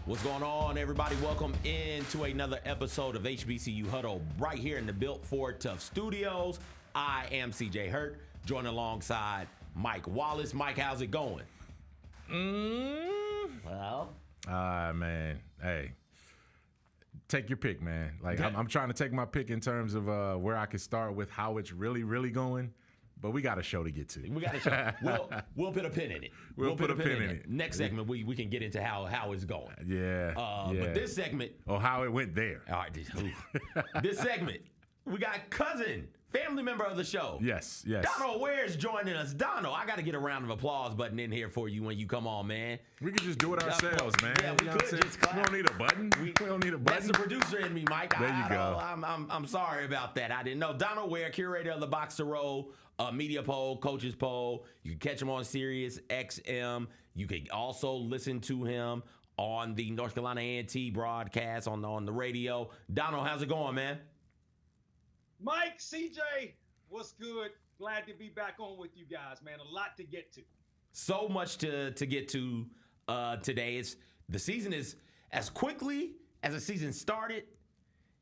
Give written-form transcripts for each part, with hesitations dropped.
What's going on, everybody? Welcome into another episode of HBCU Huddle right here in the Built for Tough Studios. I am CJ Hurt, joined alongside Mike Wallace. Mike, how's it going? Well, man, hey, take your pick, man. Like I'm trying to take my pick in terms of where I can start with how it's really going. But we got a show to get to. We got a show. We'll put a pin in it. We'll put a pin in it. Next segment, we can get into how it's going. Yeah. But this segment. Oh, how it went there. All right. This segment, we got cousin, family member of the show. Yes. Donal Ware is joining us. Donal, I got to get a round of applause button in here for you when you come on, man. We can just do it ourselves, man. Yeah, we could just clap. We don't need a button. We don't need a button. That's the producer in me, Mike. There you go. I'm sorry about that. I didn't know. Donal Ware, curator of the Box to Row media poll, coaches poll. You can catch him on Sirius XM. You can also listen to him on the North Carolina A&T broadcast on the radio. Donal, how's it going, man? Mike, CJ, what's good? Glad to be back on with you guys, man. A lot to get to. So much to get to today. The season is as quickly as the season started.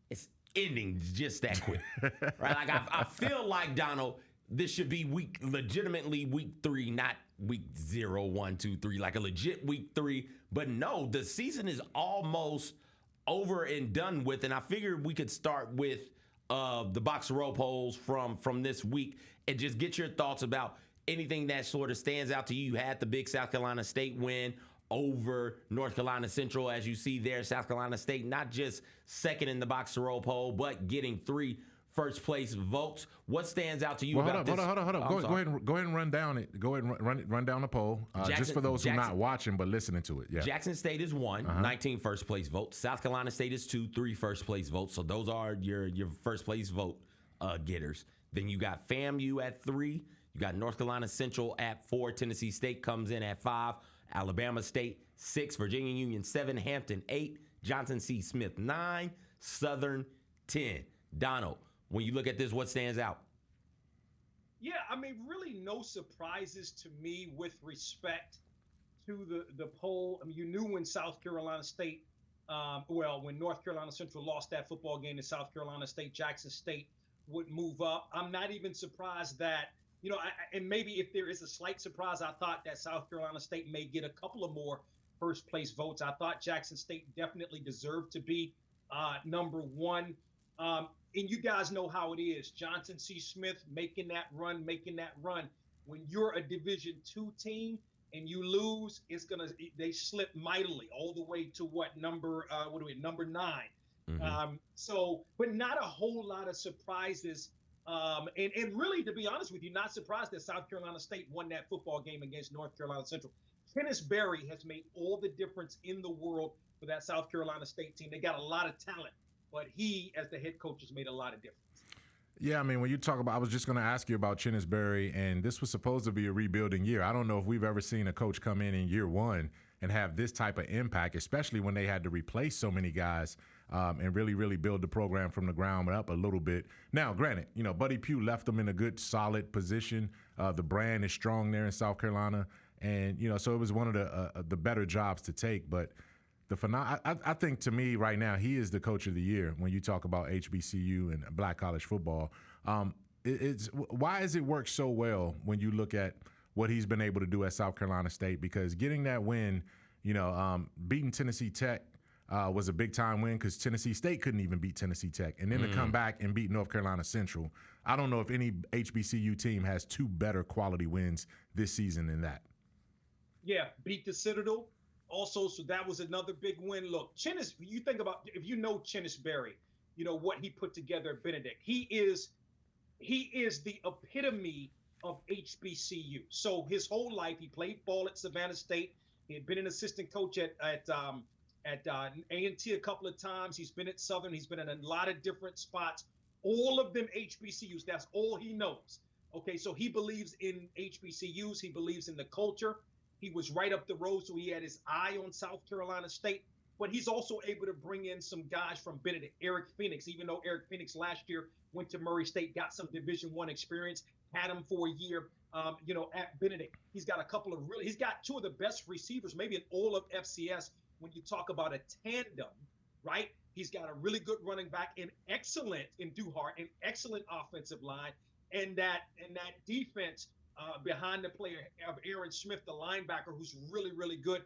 It's ending just that quick, right? Like I feel like, Donal, this should be legitimately week 3, not week 0, 1, 2, 3, like a legit week 3. But no, the season is almost over and done with. And I figured we could start with the Box to Row polls from this week and just get your thoughts about anything that sort of stands out to you. You had the big South Carolina State win over North Carolina Central. As you see there, South Carolina State not just second in the Box to Row poll, but getting 3 first place votes. What stands out to you about this? Hold on. Go ahead and run down it. Go ahead and run down the poll. Just for those who are not watching but listening to it. Yeah. Jackson State is 1, 19 first place votes. South Carolina State is 2, 3 first place votes. So those are your first place vote getters. Then you got FAMU at 3. You got North Carolina Central at 4. Tennessee State comes in at 5. Alabama State 6. Virginia Union 7. Hampton 8. Johnson C. Smith 9. Southern 10. Donal, when you look at this, what stands out? Yeah, I mean, really no surprises to me with respect to the poll. I mean, you knew when South Carolina State, when North Carolina Central lost that football game to South Carolina State, Jackson State would move up. I'm not even surprised that, and maybe if there is a slight surprise, I thought that South Carolina State may get a couple of more first place votes. I thought Jackson State definitely deserved to be number 1. And you guys know how it is. Johnson C. Smith making that run. When you're a Division II team and you lose, they slip mightily all the way to number 9. Mm-hmm. But not a whole lot of surprises. And really, to be honest with you, not surprised that South Carolina State won that football game against North Carolina Central. Chennis Berry has made all the difference in the world for that South Carolina State team. They got a lot of talent, but he, as the head coach, has made a lot of difference. Yeah, I mean, when you talk about, I was just going to ask you about Chennis Berry, and this was supposed to be a rebuilding year. I don't know if we've ever seen a coach come in year 1 and have this type of impact, especially when they had to replace so many guys and really build the program from the ground up a little bit. Now, granted, Buddy Pugh left them in a good, solid position. The brand is strong there in South Carolina, and, so it was one of the better jobs to take, but I think, to me right now, he is the coach of the year when you talk about HBCU and black college football. Why has it worked so well when you look at what he's been able to do at South Carolina State? Because getting that win, beating Tennessee Tech was a big-time win because Tennessee State couldn't even beat Tennessee Tech. And then to come back and beat North Carolina Central, I don't know if any HBCU team has 2 better quality wins this season than that. Yeah, beat the Citadel. Also, so that was another big win. Look, Chennis, you think about, if you know Chennis Berry, what he put together at Benedict. He is the epitome of HBCU. So his whole life, he played ball at Savannah State. He had been an assistant coach at A&T a couple of times. He's been at Southern. He's been in a lot of different spots. All of them HBCUs. That's all he knows. Okay, so he believes in HBCUs. He believes in the culture. He was right up the road, so he had his eye on South Carolina State. But he's also able to bring in some guys from Benedict. Eric Phoenix, even though Eric Phoenix last year went to Murray State, got some Division I experience, had him for a year, at Benedict. He's got he's got 2 of the best receivers, maybe in all of FCS, when you talk about a tandem, right? He's got a really good running back, an excellent in Duhart, an excellent offensive line, and that defense behind the player of Aaron Smith, the linebacker, who's really, really good.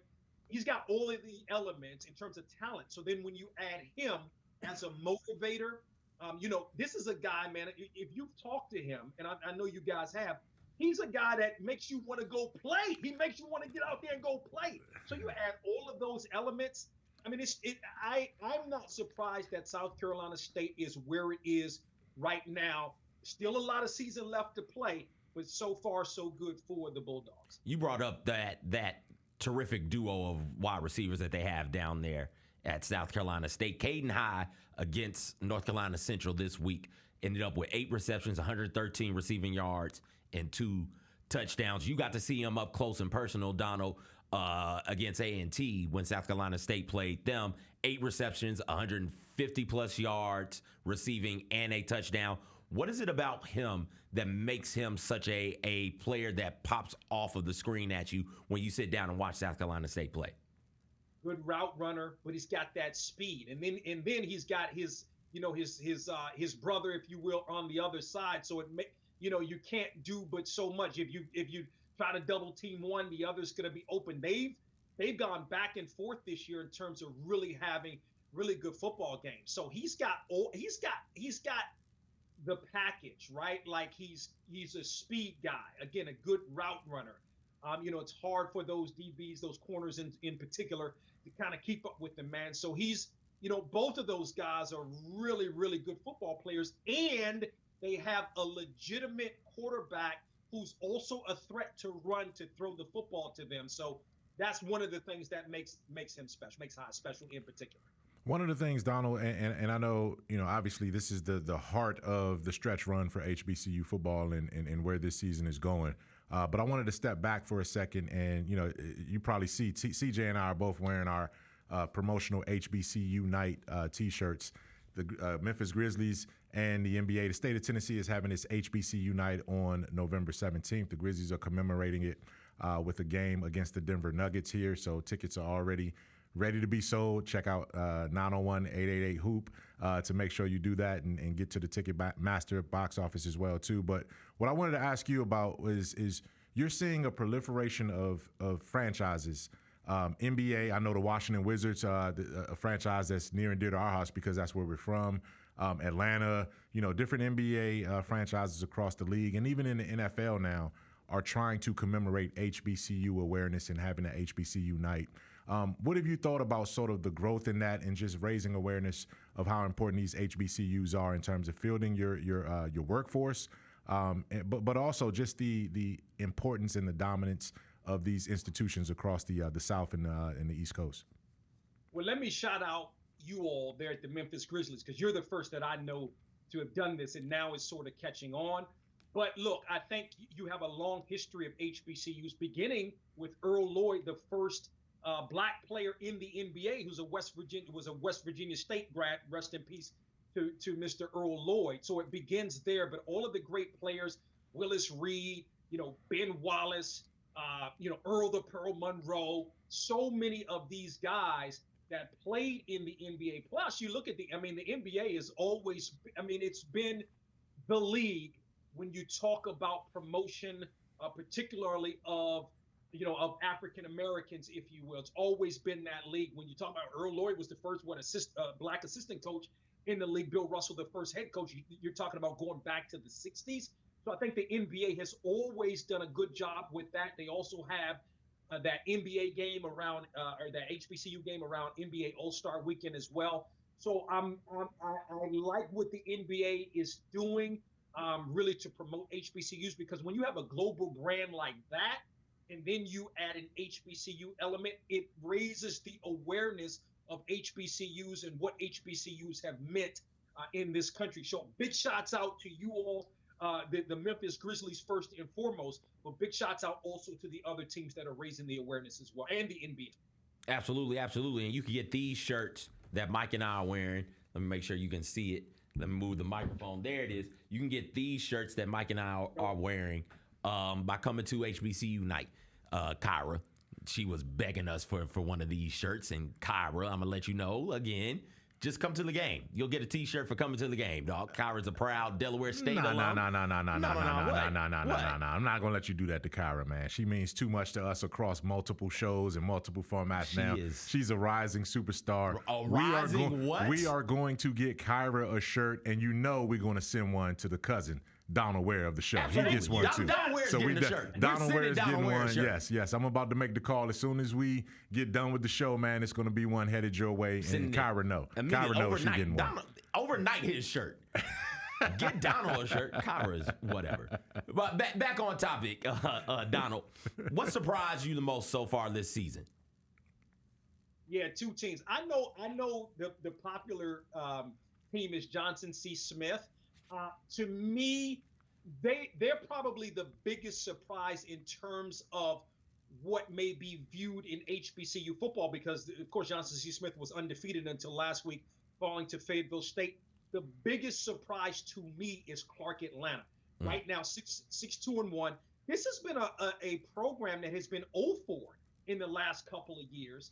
He's got all of the elements in terms of talent. So then when you add him as a motivator, this is a guy, man, if you've talked to him, and I know you guys have, he's a guy that makes you want to go play. He makes you want to get out there and go play. So you add all of those elements. I mean, I'm not surprised that South Carolina State is where it is right now. Still a lot of season left to play, but so far so good for the Bulldogs. You brought up that terrific duo of wide receivers that they have down there at South Carolina State. Caden High against North Carolina Central this week ended up with 8 receptions, 113 receiving yards, and 2 touchdowns. You got to see him up close and personal, Donald, against A&T when South Carolina State played them. 8 receptions, 150-plus yards receiving, and a touchdown. What is it about him that makes him such a player that pops off of the screen at you when you sit down and watch South Carolina State play? Good route runner, but he's got that speed, and then he's got his brother, if you will, on the other side. So you can't do but so much. If you try to double team one, the other's going to be open. They've gone back and forth this year in terms of really having really good football games. So he's got the package, right? Like he's a speed guy, again, a good route runner. It's hard for those DBs, those corners in particular, to kind of keep up with the man. So both of those guys are really, really good football players, and they have a legitimate quarterback who's also a threat to run, to throw the football to them. So that's one of the things that makes him special, makes High special in particular. One of the things, Donald, and I know, obviously this is the heart of the stretch run for HBCU football and where this season is going. But I wanted to step back for a second, and, you probably see CJ and I are both wearing our promotional HBCU night T-shirts. The Memphis Grizzlies and the NBA, the state of Tennessee, is having its HBCU night on November 17th. The Grizzlies are commemorating it with a game against the Denver Nuggets here, so tickets are already ready to be sold. Check out 901-888-HOOP to make sure you do that and get to the Ticketmaster box office as well, too. But what I wanted to ask you about is you're seeing a proliferation of franchises. NBA, I know the Washington Wizards, a franchise that's near and dear to our house because that's where we're from. Atlanta, different NBA franchises across the league, and even in the NFL now, are trying to commemorate HBCU awareness and having an HBCU night. What have you thought about sort of the growth in that and just raising awareness of how important these HBCUs are in terms of fielding your workforce, but also just the importance and the dominance of these institutions across the South and the East Coast? Well, let me shout out you all there at the Memphis Grizzlies, because you're the first that I know to have done this, and now it's sort of catching on. But look, I think you have a long history of HBCUs, beginning with Earl Lloyd, the first black player in the NBA, who's was a West Virginia State grad. Rest in peace to Mr. Earl Lloyd. So it begins there. But all of the great players, Willis Reed, Ben Wallace, Earl the Pearl Monroe, so many of these guys that played in the NBA. Plus, you look at the NBA is always, it's been the league when you talk about promotion, particularly of African Americans, if you will. It's always been that league. When you talk about Earl Lloyd was the first black assistant coach in the league. Bill Russell, the first head coach. You're talking about going back to the 60s. So I think the NBA has always done a good job with that. They also have that NBA game around, or that HBCU game around NBA All-Star Weekend as well. So I like what the NBA is doing, really to promote HBCUs, because when you have a global brand like that, and then you add an HBCU element, it raises the awareness of HBCUs and what HBCUs have meant in this country. So big shots out to you all, the Memphis Grizzlies first and foremost, but big shots out also to the other teams that are raising the awareness as well, and the NBA. Absolutely, absolutely. And you can get these shirts that Mike and I are wearing. Let me make sure you can see it. Let me move the microphone. There it is. You can get these shirts that Mike and I are wearing by coming to HBCU night, Kyra. she was begging us for one of these shirts. And Kyra, I'm gonna let you know again. Just come to the game. You'll get a T-shirt for coming to the game, dog. Kyra's a proud Delaware State alum. No. I'm not gonna let you do that to Kyra, man. She means too much to us across multiple shows and multiple formats now. She's a rising superstar. We are going to get Kyra a shirt, and we're going to send one to the cousin, Donal Ware of the show. Absolutely. He gets one too. Donal Ware's getting the shirt. Donal Ware is getting one. Yes. I'm about to make the call. As soon as we get done with the show, man, it's going to be one headed your way. And Kyra knows. Kyra knows she's getting one. Overnight his shirt. Get Donal a shirt. Kyra's whatever. But back on topic, Donal. What surprised you the most so far this season? Yeah, two teams. I know the popular team is Johnson C. Smith. To me, they're probably the biggest surprise in terms of what may be viewed in HBCU football because, of course, Johnson C. Smith was undefeated until last week, falling to Fayetteville State. The biggest surprise to me is Clark Atlanta. Right now, 6-2-1. This has been a program that has been 0-4 in the last couple of years.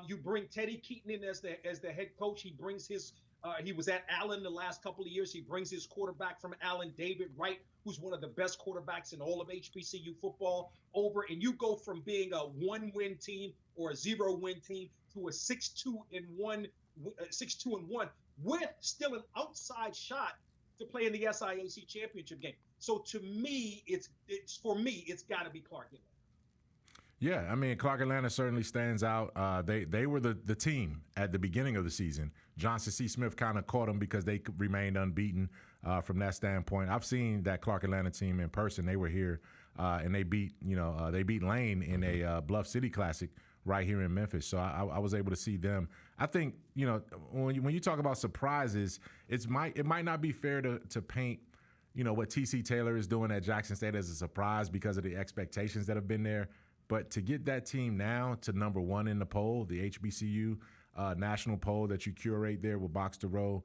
You bring Teddy Keaton in as the head coach. He brings his he was at Allen the last couple of years. He brings his quarterback from Allen, David Wright, who's one of the best quarterbacks in all of HBCU football, over. And you go from being a 1-win team or a 0-win team to a 6-2-1 with still an outside shot to play in the SIAC championship game. So to me, it's got to be Clark Atlanta. Yeah, I mean, Clark Atlanta certainly stands out. They were the team at the beginning of the season. Johnson C. Smith kind of caught them because they remained unbeaten from that standpoint. I've seen that Clark Atlanta team in person. They were here and they beat Lane in a Bluff City Classic right here in Memphis. So I was able to see them. I think when you talk about surprises, it might not be fair to paint what TC Taylor is doing at Jackson State as a surprise because of the expectations that have been there. But to get that team now to number 1 in the poll, the HBCU national poll that you curate there with Box to Row,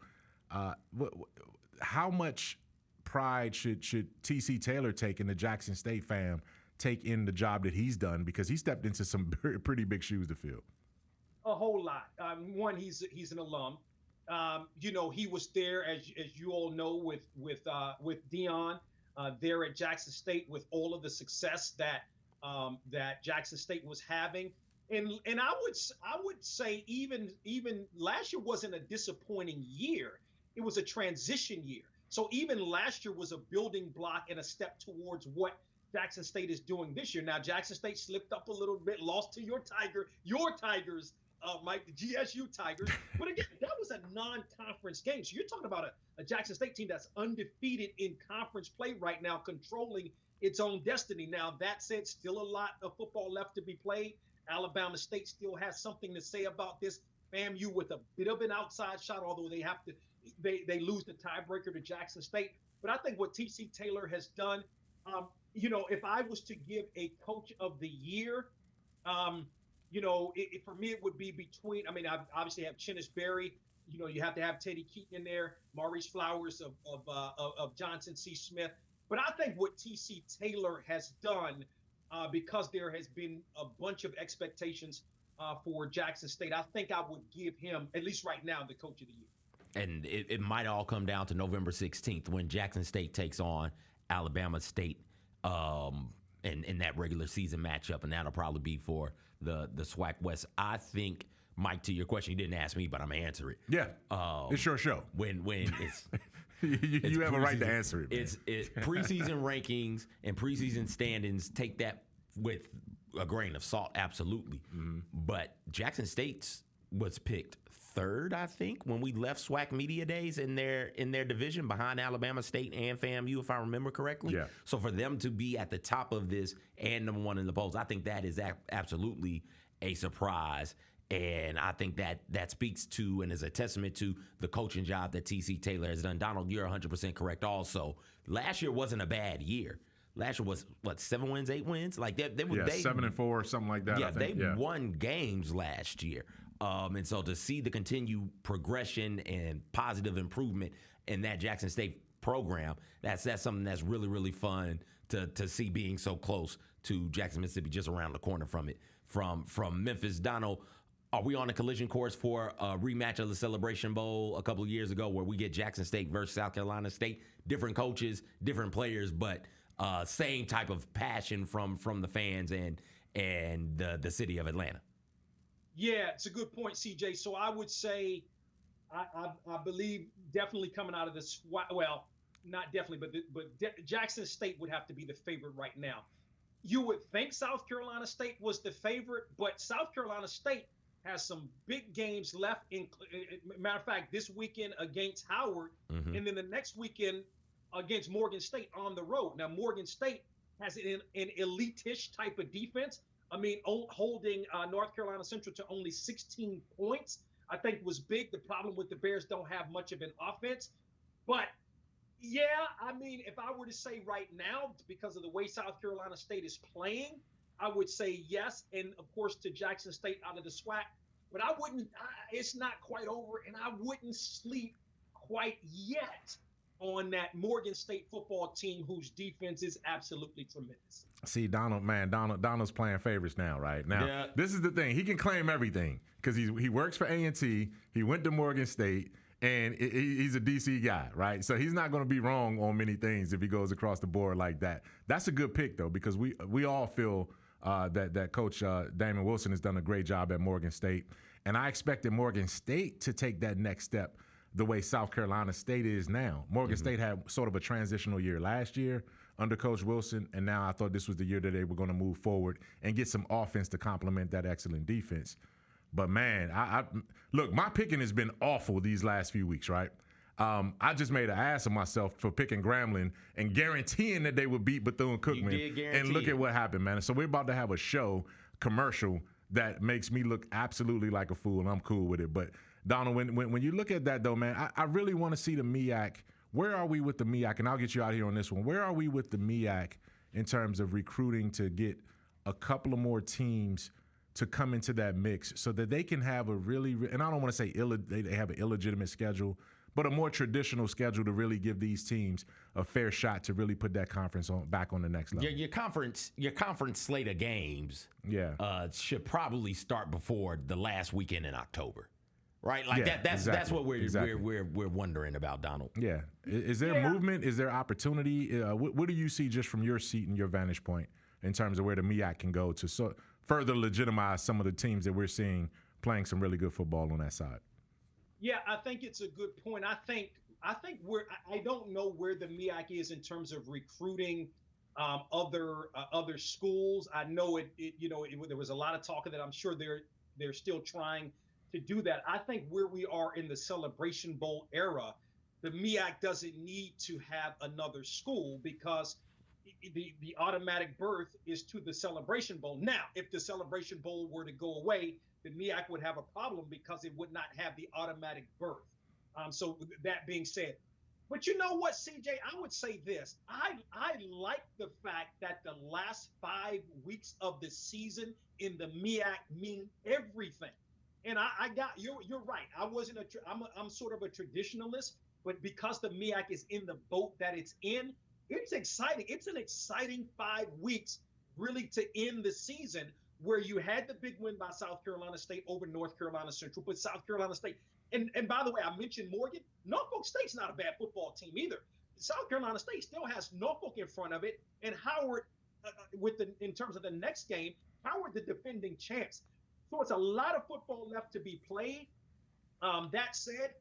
how much pride should TC Taylor take in the Jackson State fam take in the job that he's done because he stepped into some pretty big shoes to fill? A whole lot. One, he's an alum. He was there as you all know with Dion there at Jackson State with all of the success that Jackson State was having. And I would say even last year wasn't a disappointing year. It was a transition year. So even last year was a building block and a step towards what Jackson State is doing this year. Now, Jackson State slipped up a little bit, lost to your Tigers, Mike, the GSU Tigers. But again, that was a non-conference game. So you're talking about a Jackson State team that's undefeated in conference play right now, controlling its own destiny. Now, that said, still a lot of football left to be played. Alabama State still has something to say about this. FAMU with a bit of an outside shot, although they lose the tiebreaker to Jackson State. But I think what TC Taylor has done, if I was to give a coach of the year, for me it would be between. I mean, I obviously have Chennis Berry. You have to have Teddy Keaton in there, Maurice Flowers of Johnson C. Smith. But I think what TC Taylor has done, because there has been a bunch of expectations for Jackson State, I think I would give him, at least right now, the coach of the year. And it might all come down to November 16th when Jackson State takes on Alabama State in that regular season matchup, and that'll probably be for the SWAC West. I think, Mike, to your question, you didn't ask me, but I'm going to answer it. Yeah, it's your show. When it's... you have a right to answer it, man. It's preseason rankings and preseason standings. Take that with a grain of salt, absolutely. Mm-hmm. But Jackson State's was picked 3rd, I think, when we left SWAC Media Days in their division behind Alabama State and FAMU, if I remember correctly. Yeah. So for them to be at the top of this and number 1 in the polls, I think that is absolutely a surprise. And I think that speaks to and is a testament to the coaching job that TC Taylor has done. Donald, you're 100% correct also. Last year wasn't a bad year. Last year was, 7 wins, 8 wins? Like they 7-4, something like that. Yeah, I think. They won games last year. And so to see the continued progression and positive improvement in that Jackson State program, that's something that's really, really fun to see being so close to Jackson, Mississippi, just around the corner from it from Memphis. Donald, are we on a collision course for a rematch of the Celebration Bowl a couple of years ago where we get Jackson State versus South Carolina State? Different coaches, different players, but same type of passion from the fans and the city of Atlanta. Yeah, it's a good point, CJ. So I would say I believe definitely coming out of this, well, not definitely, but Jackson State would have to be the favorite right now. You would think South Carolina State was the favorite, but South Carolina State has some big games left. Matter of fact, this weekend against Howard, and then the next weekend against Morgan State on the road. Now, Morgan State has an elite-ish type of defense. I mean, holding North Carolina Central to only 16 points, I think was big. The problem with the Bears don't have much of an offense. But, yeah, I mean, if I were to say right now, because of the way South Carolina State is playing, I would say yes, and, of course, to Jackson State out of the SWAC. But I wouldn't it's not quite over, and I wouldn't sleep quite yet on that Morgan State football team whose defense is absolutely tremendous. See, Donald's playing favorites now, right? Now, This is the thing. He can claim everything because he works for A&T. He went to Morgan State, and he's a DC guy, right? So he's not going to be wrong on many things if he goes across the board like that. That's a good pick, though, because we all feel that Coach Damon Wilson has done a great job at Morgan State. And I expected Morgan State to take that next step the way South Carolina State is now. Morgan State had sort of a transitional year last year under Coach Wilson, and now I thought this was the year that they were going to move forward and get some offense to complement that excellent defense. But, man, look, my picking has been awful these last few weeks, right? I just made an ass of myself for picking Grambling and guaranteeing that they would beat Bethune-Cookman. And look at what happened, man. So we're about to have a commercial that makes me look absolutely like a fool, and I'm cool with it. But, Donald, when you look at that, though, man, I really want to see the MEAC. Where are we with the MEAC? And I'll get you out here on this one. Where are we with the MEAC in terms of recruiting to get a couple of more teams to come into that mix so that they can have a really, and I don't want to say they have an illegitimate schedule, but a more traditional schedule to really give these teams a fair shot to really put that conference back on the next level. Your conference slate of games should probably start before the last weekend in October. Right, like that's what we're wondering about, Donald. Yeah, is there movement? Is there opportunity? What do you see just from your seat and your vantage point in terms of where the MEAC can go to further legitimize some of the teams that we're seeing playing some really good football on that side? Yeah, I think it's a good point. I think I don't know where the MEAC is in terms of recruiting other schools. I know there was a lot of talk of that. I'm sure they're still trying to do that. I think where we are in the Celebration Bowl era, the MEAC doesn't need to have another school because the automatic berth is to the Celebration Bowl. Now, if the Celebration Bowl were to go away, the MEAC would have a problem because it would not have the automatic berth. So that being said, but you know what, CJ, I would say this. I like the fact that the last 5 weeks of the season in the MEAC mean everything. And I got you're right. I'm sort of a traditionalist, but because the MEAC is in the boat that it's in, it's exciting. It's an exciting 5 weeks really to end the season where you had the big win by South Carolina State over North Carolina Central, but South Carolina State. And by the way, I mentioned Morgan. Norfolk State's not a bad football team either. South Carolina State still has Norfolk in front of it, and Howard in terms of the next game, Howard the defending champs. So it's a lot of football left to be played. That said,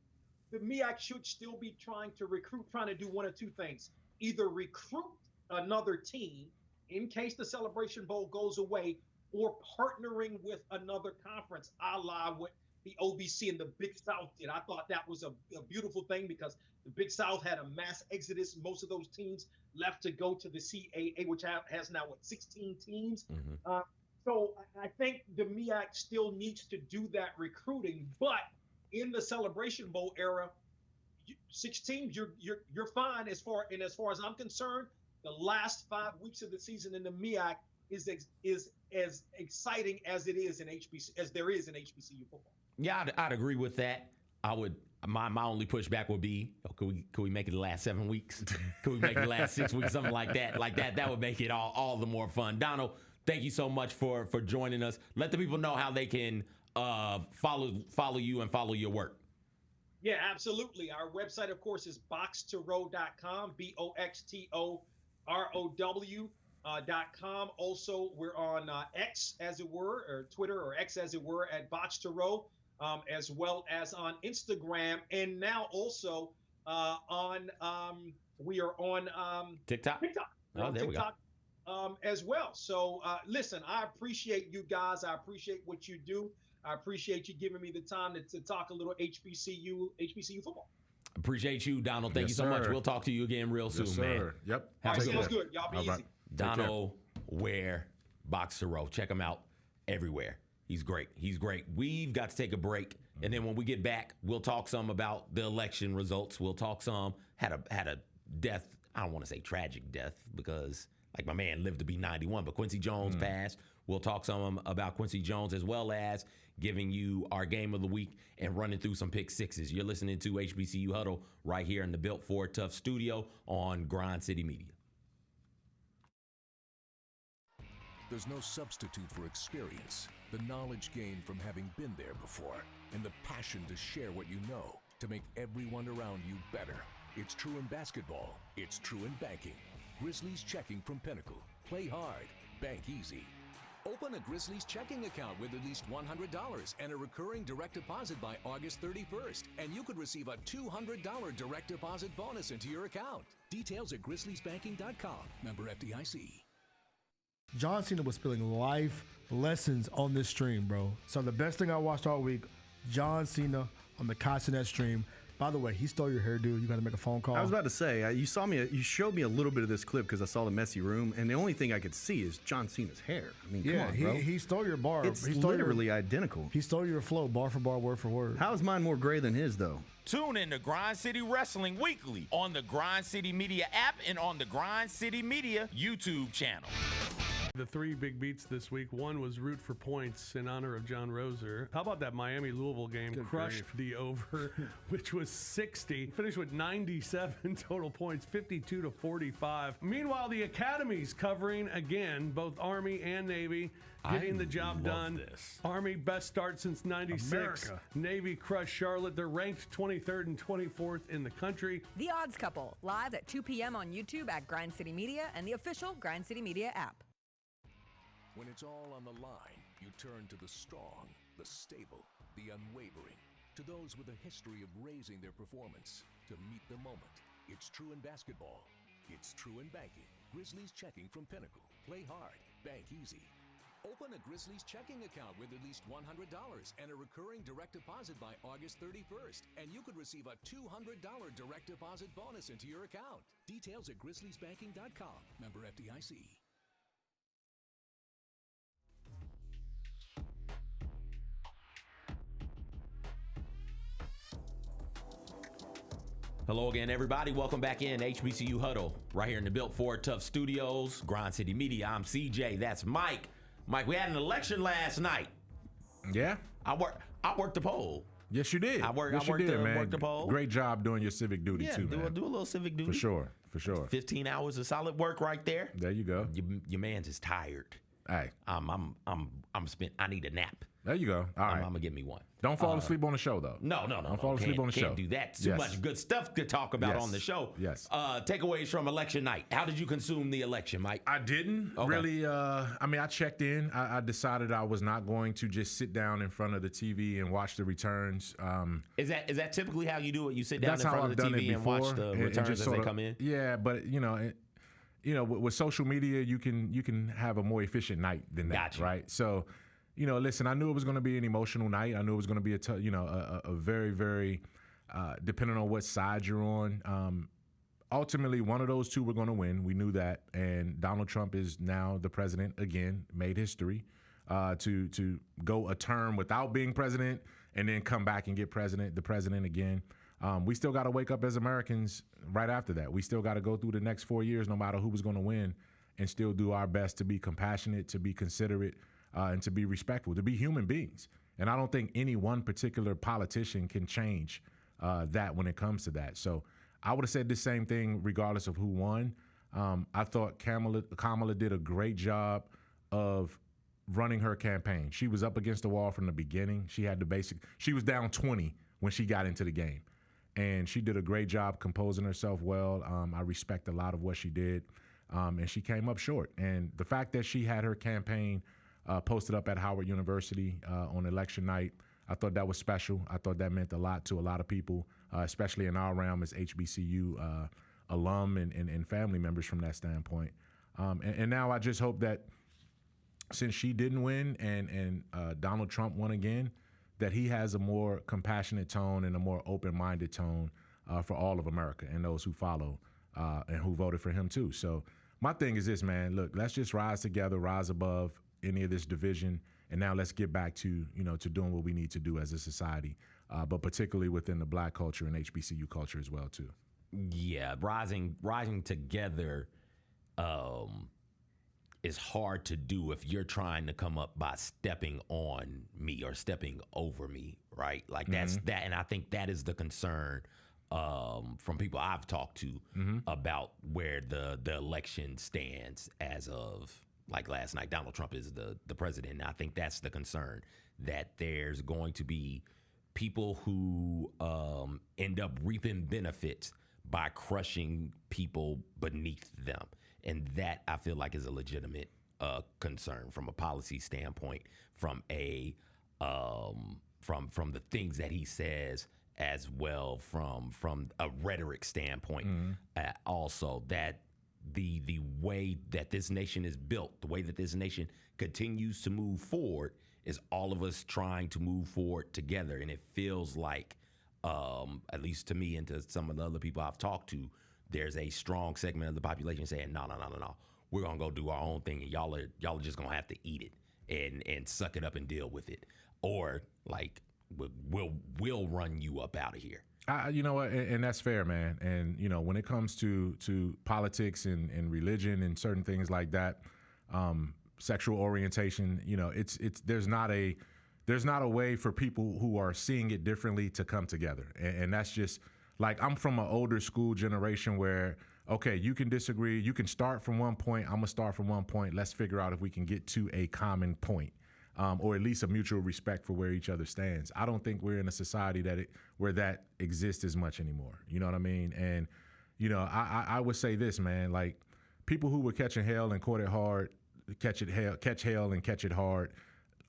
the MEAC should still be trying to do one of two things. Either recruit another team in case the Celebration Bowl goes away, or partnering with another conference, a la what the OVC and the Big South did. I thought that was a beautiful thing because the Big South had a mass exodus. Most of those teams left to go to the CAA, which has now, 16 teams? Mm-hmm. So I think the MEAC still needs to do that recruiting, but in the Celebration Bowl era, 6 teams, you're fine as far as I'm concerned. The last 5 weeks of the season in the MEAC is as exciting as it is in there is in HBCU football. Yeah, I'd agree with that. I would. My only pushback would be, could we make it the last 7 weeks? Could we make it the last 6 weeks? Something like that. That would make it all the more fun. Donald, thank you so much for joining us. Let the people know how they can follow you and follow your work. Yeah, absolutely. Our website, of course, is boxtorow.com, BOXTOROW.com. Also, we're on X, as it were, or Twitter, or X, as it were, at boxtorow, as well as on Instagram. And now also we are on TikTok. We're on there TikTok, we go. as well. So listen, I appreciate you guys. I appreciate what you do. I appreciate you giving me the time to talk a little HBCU football. Appreciate you, Donald. Thank you so much. We'll talk to you again real soon, man. Yep. All right, sounds good. Y'all be easy. Donal Ware, Box to Row. Check him out everywhere. He's great. He's great. We've got to take a break, and then when we get back, we'll talk some about the election results. We'll talk some had a death. I don't want to say tragic death because like my man lived to be 91, but Quincy Jones passed. We'll talk some about Quincy Jones as well as giving you our game of the week and running through some pick sixes. You're listening to HBCU Huddle right here in the Built for Tough studio on Grind City Media. There's no substitute for experience, the knowledge gained from having been there before, and the passion to share what you know to make everyone around you better. It's true in basketball. It's true in banking. Grizzlies checking from Pinnacle. Play hard. Bank easy. Open a Grizzlies checking account with at least $100 and a recurring direct deposit by August 31st, and you could receive a $200 direct deposit bonus into your account. Details at grizzliesbanking.com. Member FDIC. John Cena was spilling life lessons on this stream, bro. So the best thing I watched all week, John Cena on the Cassinet stream. By the way, he stole your hairdo. You got to make a phone call. I was about to say, you showed me a little bit of this clip because I saw the messy room, and the only thing I could see is John Cena's hair. I mean, come on, bro. He stole your bar. It's literally identical. He stole your flow, bar for bar, word for word. How is mine more gray than his, though? Tune in to Grind City Wrestling weekly on the Grind City Media app and on the Grind City Media YouTube channel. The three big beats this week. One was root for points in honor of John Roser. How about that Miami-Louisville game? Crushed the over, which was 60. Finished with 97 total points, 52-45. Meanwhile, the Academy's covering again, both Army and Navy, getting the job done. Army, best start since 96. America. Navy crushed Charlotte. They're ranked 23rd and 24th in the country. The Odds Couple, live at 2 p.m. on YouTube at Grind City Media and the official Grind City Media app. When it's all on the line, you turn to the strong, the stable, the unwavering, to those with a history of raising their performance, to meet the moment. It's true in basketball. It's true in banking. Grizzlies checking from Pinnacle. Play hard. Bank easy. Open a Grizzlies checking account with at least $100 and a recurring direct deposit by August 31st, and you could receive a $200 direct deposit bonus into your account. Details at grizzliesbanking.com. Member FDIC. Hello again, everybody. Welcome back in HBCU Huddle right here in the Built for Tough studios, Grind City Media. I'm CJ. That's Mike. Mike, we had an election last night. Yeah. I worked the poll. Yes, you did. I worked the poll. Great job doing your civic duty too, man. Do a little civic duty. For sure. 15 hours of solid work right there. There you go. Your man's is tired. Hey. I'm spent. I need a nap. There you go. All right. I'm gonna get me one. Don't fall asleep on the show, though. No. Don't fall asleep on the show. Can't do that. Too much good stuff to talk about on the show. Yes. Takeaways from election night. How did you consume the election, Mike? I didn't really. I mean, I checked in. I decided I was not going to just sit down in front of the TV and watch the returns. Is that typically how you do it? You sit down That's in front how of the I've done TV it and before, watch the returns as they come in? Yeah, but with social media, you can have a more efficient night than that, Gotcha. right? So, listen, I knew it was going to be an emotional night. I knew it was going to be a very, very, depending on what side you're on. Ultimately, one of those two were going to win. We knew that, and Donald Trump is now the president again. Made history to go a term without being president and then come back and get the president again. We still got to wake up as Americans right after that. We still got to go through the next 4 years, no matter who was going to win, and still do our best to be compassionate, to be considerate, and to be respectful, to be human beings. And I don't think any one particular politician can change that when it comes to that. So I would have said the same thing regardless of who won. I thought Kamala did a great job of running her campaign. She was up against the wall from the beginning. She was down 20 when she got into the game. And she did a great job composing herself well. I respect a lot of what she did. And she came up short. And the fact that she had her campaign posted up at Howard University on election night, I thought that was special. I thought that meant a lot to a lot of people, especially in our realm as HBCU alum and family members from that standpoint. And now I just hope that since she didn't win and Donald Trump won again, that he has a more compassionate tone and a more open-minded tone for all of America and those who follow and who voted for him too. So my thing is this, man, look, let's just rise together, rise above any of this division, and now let's get back to, to doing what we need to do as a society, but particularly within the Black culture and HBCU culture as well too. Yeah, rising together is hard to do if you're trying to come up by stepping on me or stepping over me, right? Like that's that, and I think that is the concern from people I've talked to about where the election stands as of like last night. Donald Trump is the president, and I think that's the concern, that there's going to be people who end up reaping benefits by crushing people beneath them. And that I feel like is a legitimate concern from a policy standpoint, from a from the things that he says, as well from a rhetoric standpoint. Also, that the way that this nation is built, the way that this nation continues to move forward, is all of us trying to move forward together. And it feels like, at least to me and to some of the other people I've talked to, there's a strong segment of the population saying, no, we're gonna go do our own thing, and y'all are just gonna have to eat it and suck it up and deal with it, or like we'll run you up out of here. You know what, and that's fair, man. And when it comes to politics and religion and certain things like that, sexual orientation, there's not a way for people who are seeing it differently to come together, and that's just. Like, I'm from an older school generation where, okay, you can disagree. You can start from one point. I'm going to start from one point. Let's figure out if we can get to a common point, or at least a mutual respect for where each other stands. I don't think we're in a society where that exists as much anymore. You know what I mean? And, I would say this, man, like, people who were catching hell and caught it hard, catch hell and catch it hard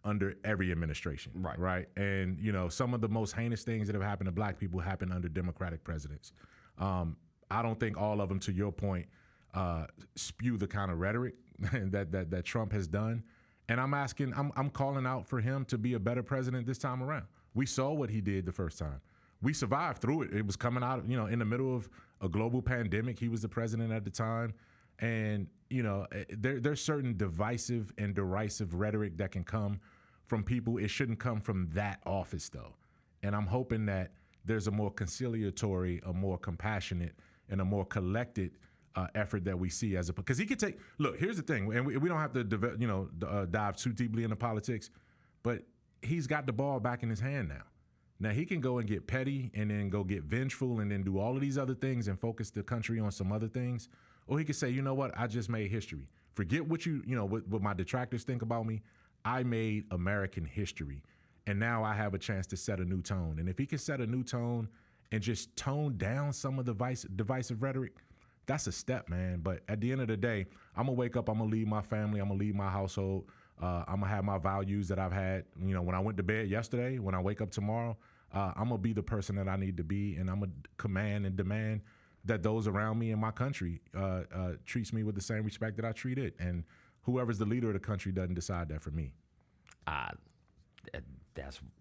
under every administration, right? And some of the most heinous things that have happened to Black people happen under Democratic presidents. I don't think all of them, to your point, spew the kind of rhetoric that Trump has done. And I'm calling out for him to be a better president this time around. We saw what he did the first time. We survived through it. It was coming out, in the middle of a global pandemic. He was the president at the time. And, there's certain divisive and derisive rhetoric that can come from people. It shouldn't come from that office, though. And I'm hoping that there's a more conciliatory, a more compassionate, and a more collected effort that we see because he could take. Look, here's the thing, and we don't have to dive too deeply into politics, but he's got the ball back in his hand now. Now he can go and get petty and then go get vengeful and then do all of these other things and focus the country on some other things. Or he could say, you know what, I just made history. Forget what what my detractors think about me. I made American history. And now I have a chance to set a new tone. And if he can set a new tone and just tone down some of the divisive rhetoric, that's a step, man. But at the end of the day, I'm going to wake up, I'm going to lead my family, I'm going to lead my household. I'm going to have my values that I've had, when I went to bed yesterday, when I wake up tomorrow, I'm going to be the person that I need to be. And I'm going to command and demand that those around me in my country treats me with the same respect that I treat it. And whoever's the leader of the country doesn't decide that for me.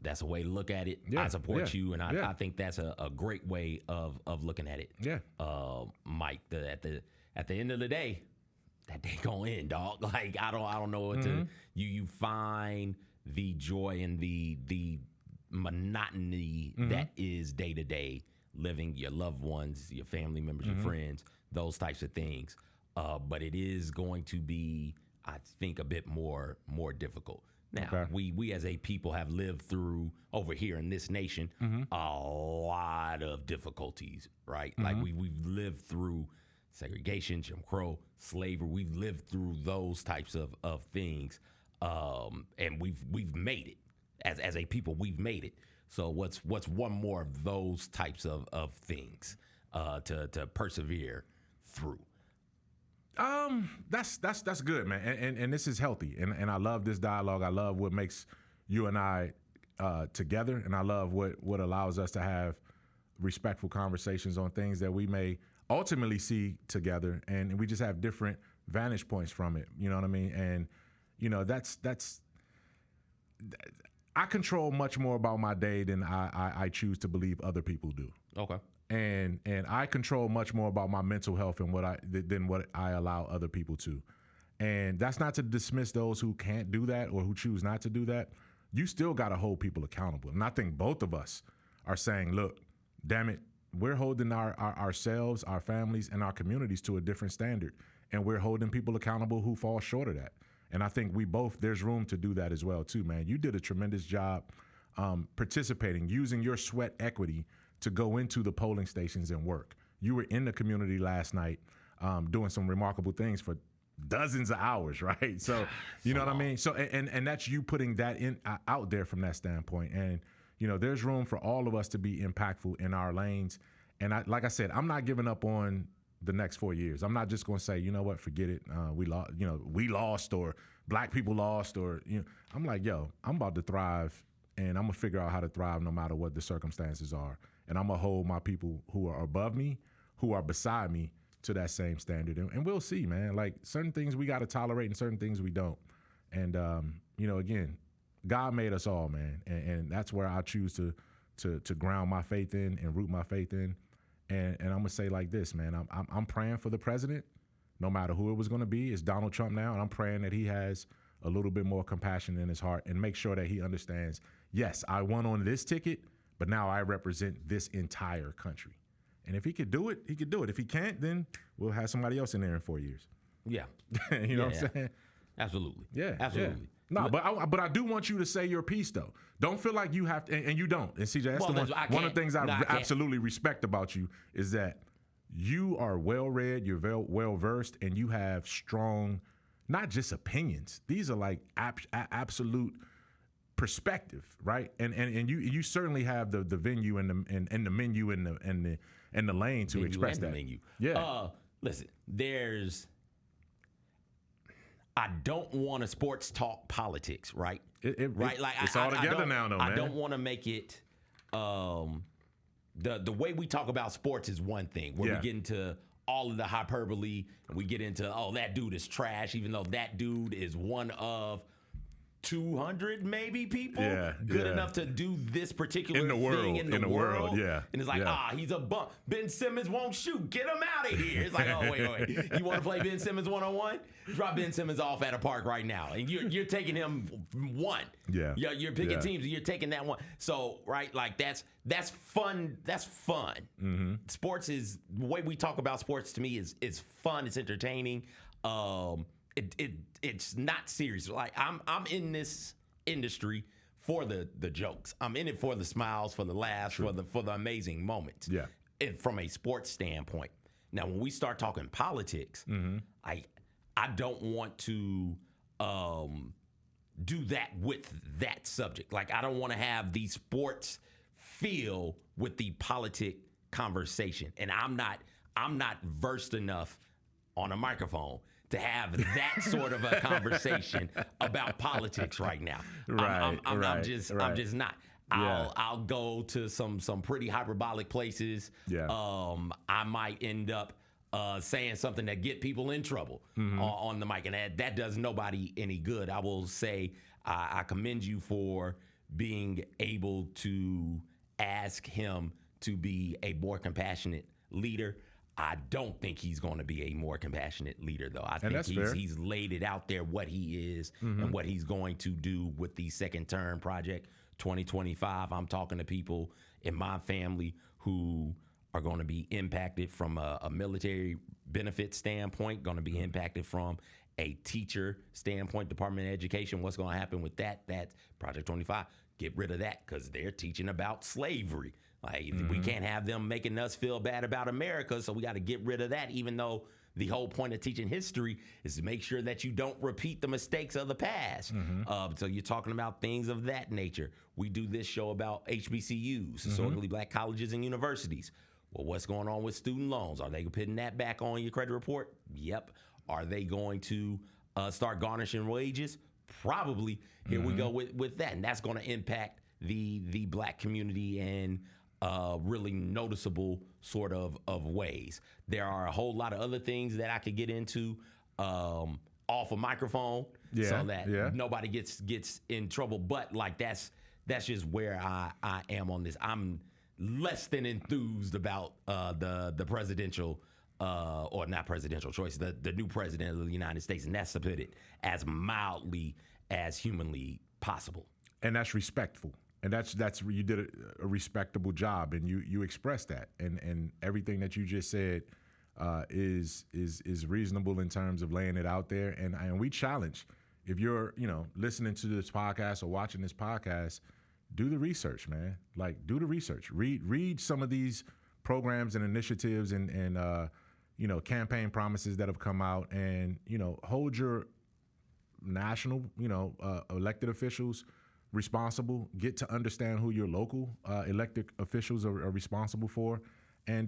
That's a way to look at it. Yeah, I support you, and I yeah. think that's a great way of looking at it. Yeah. Mike, at the end of the day, that day gonna end, dog. Like I don't know what to. You find the joy and the monotony that is day to day living, your loved ones, your family members, your friends, those types of things. But it is going to be, I think, a bit more difficult. Now, we as a people have lived through, over here in this nation, a lot of difficulties, right? Like we've lived through segregation, Jim Crow, slavery. We've lived through those types of things, and we've made it as a people. We've made it. So what's one more of those types of things to persevere through? That's good, man, and this is healthy, and I love this dialogue. I love what makes you and I together, and I love what allows us to have respectful conversations on things that we may ultimately see together, and we just have different vantage points from it. You know what I mean? And that's I control much more about my day than I choose to believe other people do. Okay. And I control much more about my mental health and than what I allow other people to. And that's not to dismiss those who can't do that or who choose not to do that. You still got to hold people accountable. And I think both of us are saying, look, damn it, we're holding ourselves, our families, and our communities to a different standard. And we're holding people accountable who fall short of that. And I think there's room to do that as well, too, man. You did a tremendous job participating, using your sweat equity to go into the polling stations and work. You were in the community last night doing some remarkable things for dozens of hours, right? So, you know what I mean? So, and that's you putting that out there from that standpoint. And, there's room for all of us to be impactful in our lanes. And like I said, I'm not giving up on the next 4 years. I'm not just going to say, you know what, forget it. We lost, or black people lost, or, I'm like, yo, I'm about to thrive, and I'm going to figure out how to thrive no matter what the circumstances are. And I'm going to hold my people who are above me, who are beside me, to that same standard. And we'll see, man. Like, certain things we got to tolerate and certain things we don't. And, again, God made us all, man. And that's where I choose to ground my faith in and root my faith in. And I'm going to say like this, man. I'm praying for the president, no matter who it was going to be. It's Donald Trump now. And I'm praying that he has a little bit more compassion in his heart and make sure that he understands, yes, I won on this ticket, but now I represent this entire country. And if he could do it, he could do it. If he can't, then we'll have somebody else in there in 4 years. Yeah. You know what I'm saying? Absolutely. Yeah. Absolutely. Yeah. No, but I do want you to say your piece, though. Don't feel like you have to, and you don't. And CJ, that's one of the things I absolutely respect about you is that you are well-read, you're well-versed, and you have strong, not just opinions. These are like absolute perspective, right? And you certainly have the venue and the menu and the lane to express that. Menu. Yeah. Listen, I don't want to sports talk politics, right? Right? Like it's all together now, though, man. I don't want to make it. The way we talk about sports is one thing. Where we get into all of the hyperbole and we get into, oh, that dude is trash, even though that dude is one of 200 maybe people good enough to do this particular thing in the world. Yeah. And it's like, he's a bum. Ben Simmons won't shoot. Get him out of here. It's like, oh, wait. You want to play Ben Simmons one-on-one? Drop Ben Simmons off at a park right now. And you're taking him one. Yeah. You're picking teams and you're taking that one. So, right, like that's fun. That's fun. Mm-hmm. Sports is, the way we talk about sports to me is fun. It's entertaining. It's not serious. Like I'm in this industry for the jokes. I'm in it for the smiles, for the laughs, for the amazing moments. Yeah. From a sports standpoint. Now, when we start talking politics, I don't want to do that with that subject. Like I don't want to have the sports feel with the politic conversation, and I'm not versed enough on a microphone to have that sort of a conversation about politics right now. I'm just not. I'll go to some pretty hyperbolic places. Yeah. I might end up saying something that get people in trouble on the mic, and that does nobody any good. I will say I commend you for being able to ask him to be a more compassionate leader. I don't think he's going to be a more compassionate leader, though. I think he's laid it out there what he is and what he's going to do with the second term project 2025. I'm talking to people in my family who are going to be impacted from a military benefit standpoint, going to be impacted from a teacher standpoint, Department of Education. What's going to happen with that? That's Project 25. Get rid of that because they're teaching about slavery. Like we can't have them making us feel bad about America, so we got to get rid of that, even though the whole point of teaching history is to make sure that you don't repeat the mistakes of the past. So you're talking about things of that nature. We do this show about HBCUs, historically black colleges and universities. Well, what's going on with student loans? Are they putting that back on your credit report? Yep. Are they going to start garnishing wages? Probably. Here we go with that. And that's going to impact the black community in really noticeable sort of ways. There are a whole lot of other things that I could get into off a microphone so that nobody gets in trouble. But like that's just where I am on this. I'm less than enthused about the presidential or not presidential choice, the new president of the United States, and that's to put it as mildly as humanly possible. And that's respectful. And that's you did a respectable job, and you expressed that, and everything that you just said is reasonable in terms of laying it out there. And we challenge, if you're listening to this podcast or watching this podcast, do the research, man. Like, do the research. Read some of these programs and initiatives and campaign promises that have come out, and hold your national elected officials responsible. Get to understand who your local elected officials are responsible for, and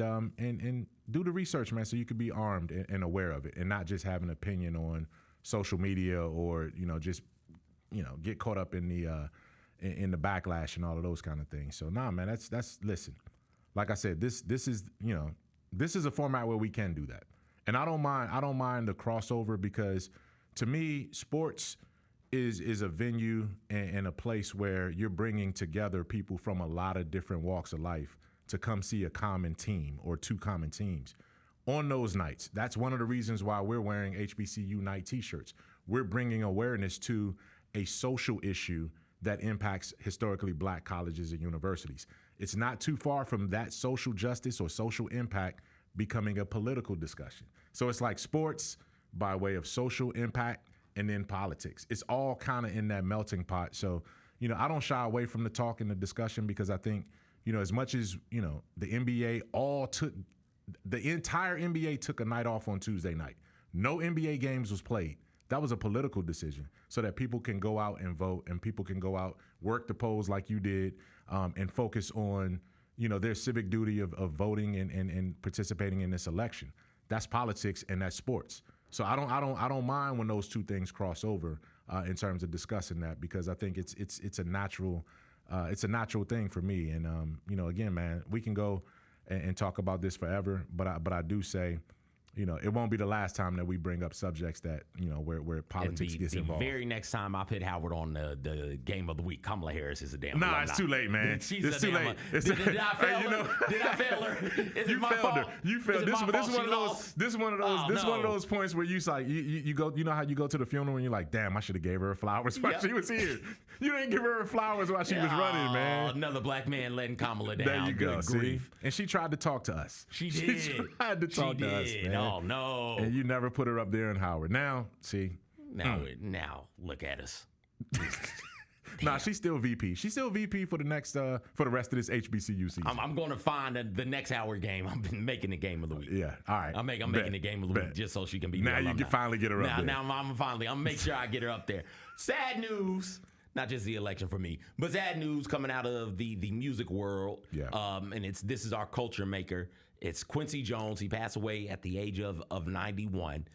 do the research, man, so you can be armed and aware of it, and not just have an opinion on social media or just get caught up in the backlash and all of those kind of things. So nah, man, that's listen. Like I said, this is a format where we can do that, and I don't mind the crossover, because to me, sports is a venue and a place where you're bringing together people from a lot of different walks of life to come see a common team or two common teams on those nights. That's one of the reasons why we're wearing HBCU night T-shirts. We're bringing awareness to a social issue that impacts historically black colleges and universities. It's not too far from that social justice or social impact becoming a political discussion. So it's like sports by way of social impact, and then politics. It's all kind of in that melting pot. So, I don't shy away from the talk and the discussion, because I think, as much as, the NBA the entire NBA took a night off on Tuesday night. No NBA games was played. That was a political decision, so that people can go out and vote, and people can go out, work the polls like you did, and focus on, their civic duty of voting and participating in this election. That's politics and that's sports. So I don't mind when those two things cross over in terms of discussing that, because I think it's a natural thing for me. And again, man, we can go and talk about this forever, but I do say, it won't be the last time that we bring up subjects that where politics gets involved. The very next time I put Howard on the game of the week, Kamala Harris is a damn. Nah, it's too late, man. It's too late. Did I fail her? Did I fail her? Is it my fault? You failed. This is one of those points where you like you go. You know how you go to the funeral and you're like, damn, I should have gave her flowers while she was here. You didn't give her flowers while she was running, man. Another black man letting Kamala down. There you go. Good See? grief. And she tried to talk to us. She did. She tried to talk to us, man. Oh no. And you never put her up there in Howard. Now, see. Now look at us. Nah, she's still VP. She's still VP for the next for the rest of this HBCU season. I'm going to find the next Howard game. I've been making the game of the week. Yeah, all right. I'm making the game of the week just so she can be. Now you can finally get her up there. Now I'm finally. I'm make sure I get her up there. Sad news. Not just the election for me, but sad news coming out of the music world. Yeah. And this is our culture maker. It's Quincy Jones. He passed away at the age of 91.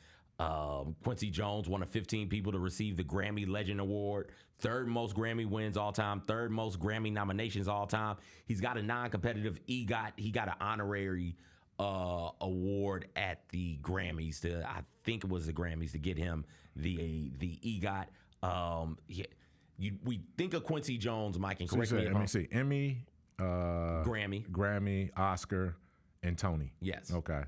Quincy Jones, one of 15 people to receive the Grammy Legend Award, third most Grammy wins all time, third most Grammy nominations all time. He's got a non-competitive EGOT. He got an honorary award at the Grammys. I think it was the Grammys to get him the EGOT. We think of Quincy Jones, Mike, and correct me if I'm wrong. Emmy, Grammy, Oscar, and Tony. Yes. Okay.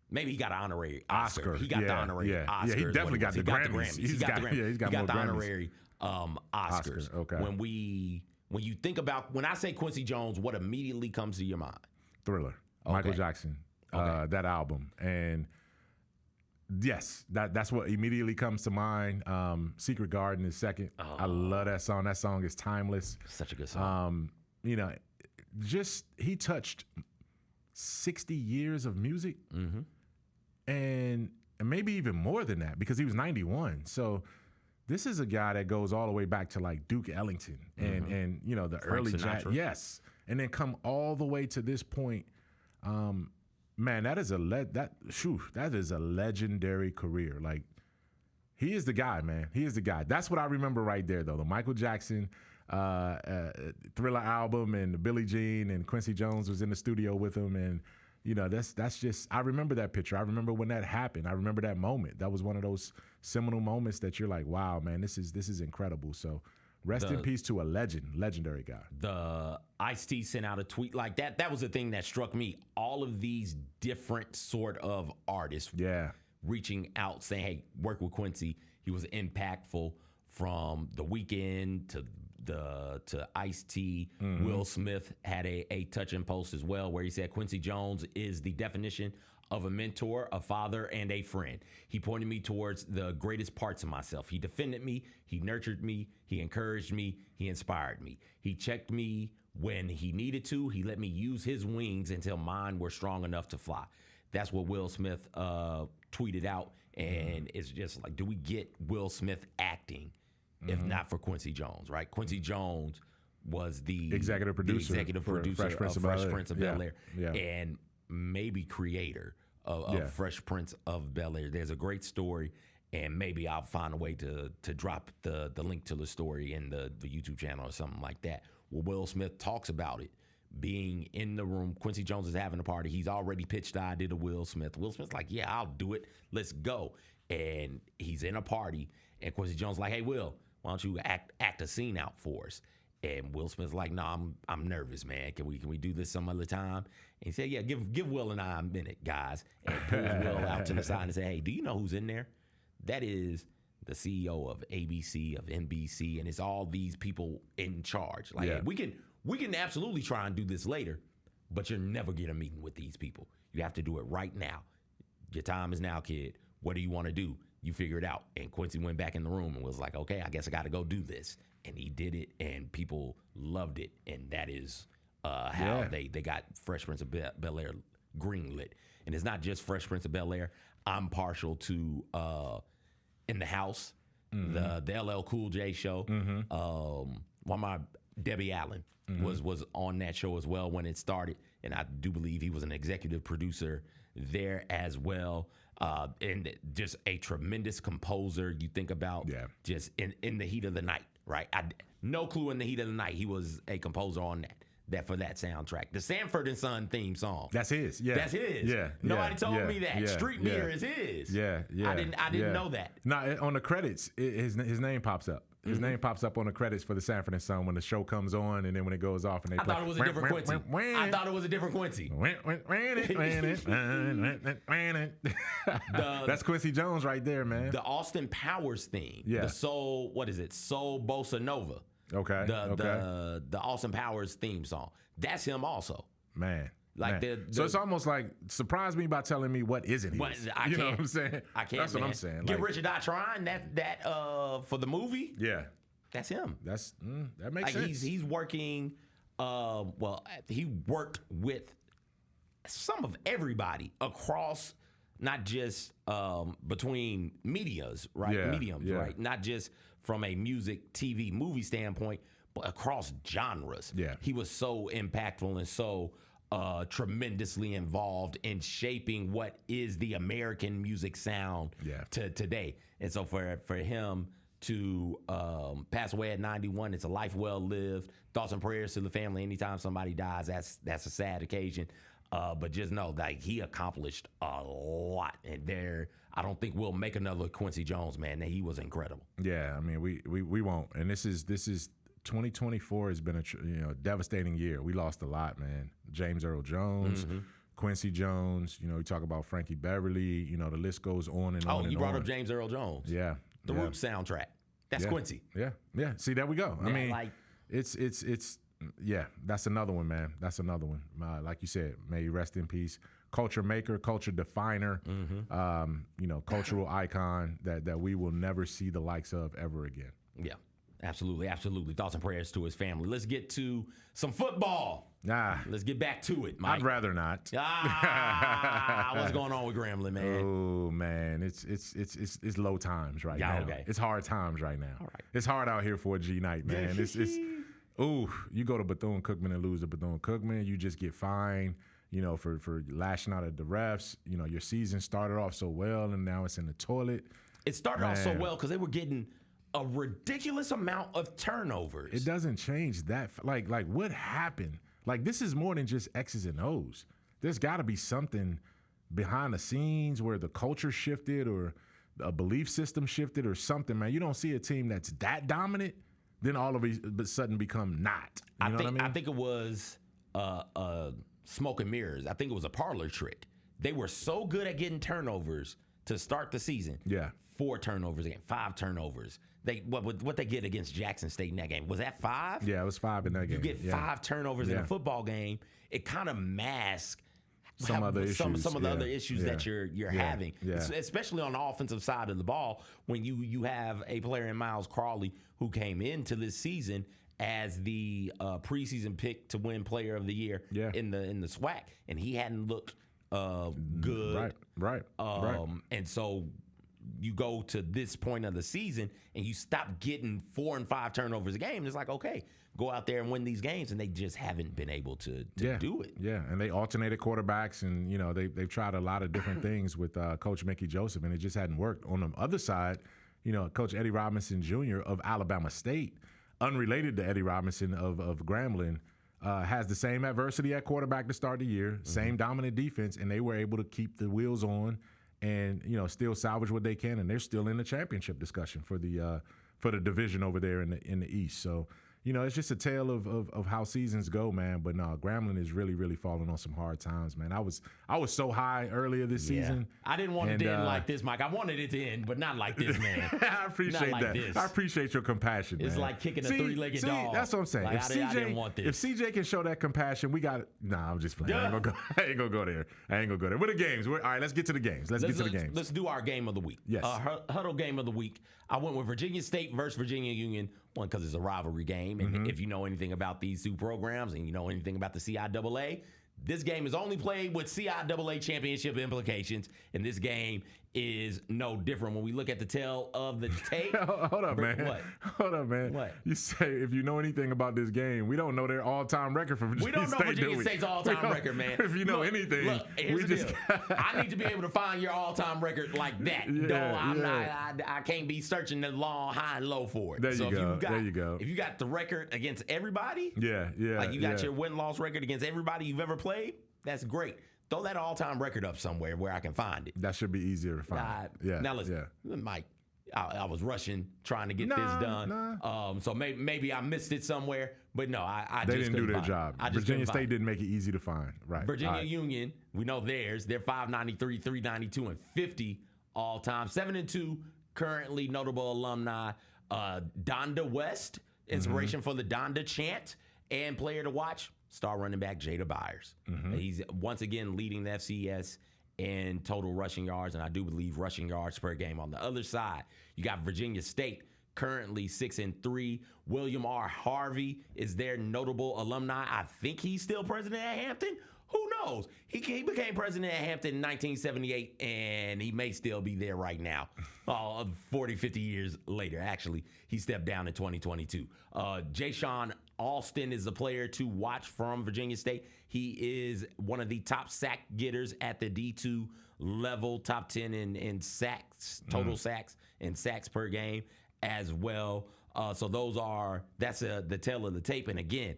Maybe he got an honorary Oscar. He got the honorary Oscar. Yeah, he definitely got the Grammys. He's got the Grammys. He's got the more Grammys. honorary Oscars. Okay. When you think about, when I say Quincy Jones, what immediately comes to your mind? Thriller. Okay. Michael Jackson. That album. And yes, that's what immediately comes to mind. Secret Garden is second. I love that song. That song is timeless. Such a good song. he touched 60 years of music, and maybe even more than that because he was 91. So this is a guy that goes all the way back to like Duke Ellington and you know the Frank early jazz, Sinatra. yes, and then come all the way to this point. Man, that is a legendary career. Like, he is the guy, man. He is the guy. That's what I remember right there, though. The Michael Jackson Thriller album and Billie Jean and Quincy Jones was in the studio with him, and you know that's just. I remember that picture. I remember when that happened. I remember that moment. That was one of those seminal moments that you're like, wow, man, this is incredible. So. Rest in peace to a legendary guy. The Ice-T sent out a tweet like that. That was the thing that struck me. All of these different sort of artists reaching out saying, hey, work with Quincy. He was impactful from The Weeknd to Ice-T. Will Smith had a touching post as well where he said Quincy Jones is the definition of a mentor, a father, and a friend. He pointed me towards the greatest parts of myself. He defended me, he nurtured me, he encouraged me, he inspired me. He checked me when he needed to. He let me use his wings until mine were strong enough to fly. That's what Will Smith tweeted out, and it's just like, do we get Will Smith acting if not for Quincy Jones, right? Quincy Jones was the executive producer of Fresh Prince of Bel-Air, and maybe creator of Fresh Prince of Bel-Air. There's a great story, and maybe I'll find a way to drop the link to the story in the YouTube channel or something like that, where Will Smith talks about it being in the room. Quincy Jones is having a party. He's already pitched the idea to Will Smith. Will Smith's like, yeah, I'll do it. Let's go. And he's in a party, and Quincy Jones like, hey, Will, why don't you act a scene out for us? And Will Smith's like, no, I'm nervous, man. Can we do this some other time? And he said, yeah, give Will and I a minute, guys. And pulls Will out to the side and say, hey, do you know who's in there? That is the CEO of ABC, of NBC, and it's all these people in charge. Like, hey, we can absolutely try and do this later, but you'll never get a meeting with these people. You have to do it right now. Your time is now, kid. What do you want to do? You figure it out. And Quincy went back in the room and was like, okay, I guess I got to go do this. And he did it, and people loved it. And that is how they got Fresh Prince of Bel-Air greenlit. And it's not just Fresh Prince of Bel-Air. I'm partial to In the House, the LL Cool J show. One of my Debbie Allen was on that show as well when it started. And I do believe he was an executive producer there as well. And just a tremendous composer. You think about just in the heat of the night, right? No clue in the heat of the night. He was a composer on that for that soundtrack. The Sanford and Son theme song. That's his. Yeah. That's his. Yeah. Nobody told me that. Yeah. Street Meter is his. Yeah. I didn't know that. No, on the credits, his name pops up. His name pops up on the credits for the Sanford and Son when the show comes on, and then when it goes off and they play. I thought it was a different Quincy. I thought it was a different Quincy. That's Quincy Jones right there, man. The Austin Powers theme. Yeah. The Soul, what is it? Soul Bossa Nova. Okay. The Austin Powers theme song. That's him also. Man. Like so it's almost like surprise me by telling me what isn't his. You know what I'm saying? I can't. That's what I'm saying. Get Rich or Die Trying. That for the movie. Yeah. That's him. That makes sense. He's working. He worked with some of everybody across, not just between medias, right? Mediums, right? Not just from a music, TV, movie standpoint, but across genres. Yeah. He was so impactful and so tremendously involved in shaping what is the American music sound to today. And so for him to pass away at 91, it's a life well lived. Thoughts and prayers to the family. Anytime somebody dies, that's a sad occasion. But just know that he accomplished a lot. And I don't think we'll make another Quincy Jones, man. He was incredible. Yeah, I mean, we won't. And this is 2024 has been a devastating year. We lost a lot, man. James Earl Jones, Quincy Jones. You talk about Frankie Beverly. The list goes on and on. Oh, you brought up James Earl Jones. Yeah, the Roots soundtrack. That's Quincy. Yeah. See, there we go. Yeah, I mean, it's that's another one, man. That's another one. Like you said, may he rest in peace. Culture maker, culture definer, cultural icon that we will never see the likes of ever again. Yeah. Absolutely, absolutely. Thoughts and prayers to his family. Let's get to some football. Let's get back to it, Mike. I'd rather not. What's going on with Grambling, man? Oh man, it's low times right now. Okay. It's hard times right now. All right. It's hard out here for a G night, man. You go to Bethune-Cookman and lose to Bethune-Cookman, you just get fined, for lashing out at the refs. Your season started off so well, and now it's in the toilet. It started off so well because they were getting a ridiculous amount of turnovers. It doesn't change that. Like what happened? Like, this is more than just X's and O's. There's got to be something behind the scenes where the culture shifted or a belief system shifted or something, man. You don't see a team that's that dominant, then all of a sudden become not. You know what I mean? I think it was smoke and mirrors. I think it was a parlor trick. They were so good at getting turnovers to start the season. Yeah. 4 turnovers again, 5 turnovers. What they get against Jackson State in that game, was that 5? Yeah, it was 5 in that game. You get 5 turnovers in a football game, it kind of masks some of the other issues that you're having, especially on the offensive side of the ball. When you have a player in Miles Crawley who came into this season as the preseason pick to win Player of the Year in the SWAC, and he hadn't looked good. Right. And so you go to this point of the season and you stop getting 4 and 5 turnovers a game. It's like, okay, go out there and win these games, and they just haven't been able to do it. Yeah, and they alternated quarterbacks, and they've tried a lot of different things with Coach Mickey Joseph, and it just hadn't worked. On the other side, Coach Eddie Robinson Jr. of Alabama State, unrelated to Eddie Robinson of Grambling, has the same adversity at quarterback to start the year, same dominant defense, and they were able to keep the wheels on and still salvage what they can, and they're still in the championship discussion for the division over there in the East. So it's just a tale of how seasons go, man. But no, Grambling is really, really falling on some hard times, man. I was so high earlier this season. I didn't want it to end like this, Mike. I wanted it to end, but not like this, man. I appreciate that. This. I appreciate your compassion, man. It's like kicking a 3-legged dog. That's what I'm saying. Like, I didn't want this. If CJ can show that compassion, we got it. Nah, I'm just playing. I ain't gonna go there. What are the games? All right, let's get to the games. Let's Let's do our game of the week. Yes. Huddle game of the week. I went with Virginia State versus Virginia Union. One, because it's a rivalry game. And if you know anything about these 2 programs and you know anything about the CIAA, this game is only played with CIAA championship implications. And this game is no different. When we look at the tail of the tape. Hold up, man. What? Hold up, man. What? You say if you know anything about this game, we don't know their all-time record for Virginia State. We don't know Virginia State's all-time record, man. If you know anything, look, here's the deal. I need to be able to find your all-time record like that. I can't be searching the long high and low for it. There you go. If you got the record against everybody, like you got your win-loss record against everybody you've ever played, that's great. Throw that all-time record up somewhere where I can find it. That should be easier to find. Now listen, Mike, I was rushing trying to get this done. So maybe I missed it somewhere, but no, they didn't do their job. Virginia State didn't make it easy to find. Right. Virginia Union, we know theirs. They're 593, 392, and 50 all time. 7-2 currently notable alumni. Donda West, inspiration for the Donda chant, and player to watch. Star running back Jada Byers. He's once again leading the FCS in total rushing yards, and I do believe rushing yards per game. On the other side, you got Virginia State, currently 6-3. William R. Harvey is their notable alumni. I think he's still president at Hampton. Who knows? He became president at Hampton in 1978, and he may still be there right now, 40, 50 years later. Actually, he stepped down in 2022. Jay-Sean Alston is the player to watch from Virginia State. He is one of the top sack getters at the D2 level, top 10 in sacks, total sacks and sacks per game as well. So that's the tail of the tape. And again,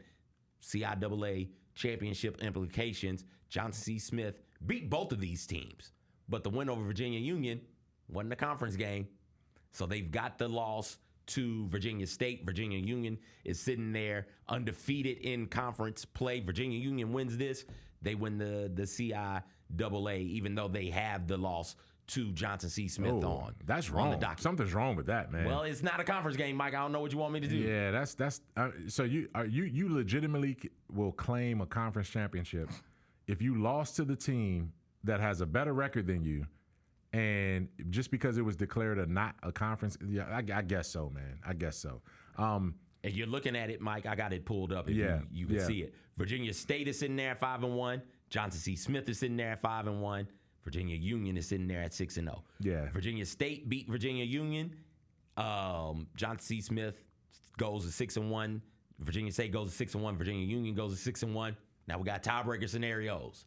CIAA championship implications. Johnson C. Smith beat both of these teams, but the win over Virginia Union wasn't a conference game. So they've got the loss to Virginia State. Virginia Union is sitting there undefeated in conference play. Virginia Union wins this. They win the CIAA, even though they have the loss to Johnson C. Smith on. That's wrong. Something's wrong with that, man. Well, it's not a conference game, Mike. I don't know what you want me to do. Yeah, that's so you legitimately will claim a conference championship if you lost to the team that has a better record than you, and just because it was declared not a conference. Yeah, I guess so, man. I guess so. And you're looking at it, Mike. I got it pulled up. If you can see it. Virginia State is sitting there at 5-1. Johnson C. Smith is sitting there at 5-1. Virginia Union is sitting there at 6-0. Yeah. Virginia State beat Virginia Union. Johnson C. Smith goes to 6-1. Virginia State goes to 6-1. Virginia Union goes to 6-1. Now we got tiebreaker scenarios.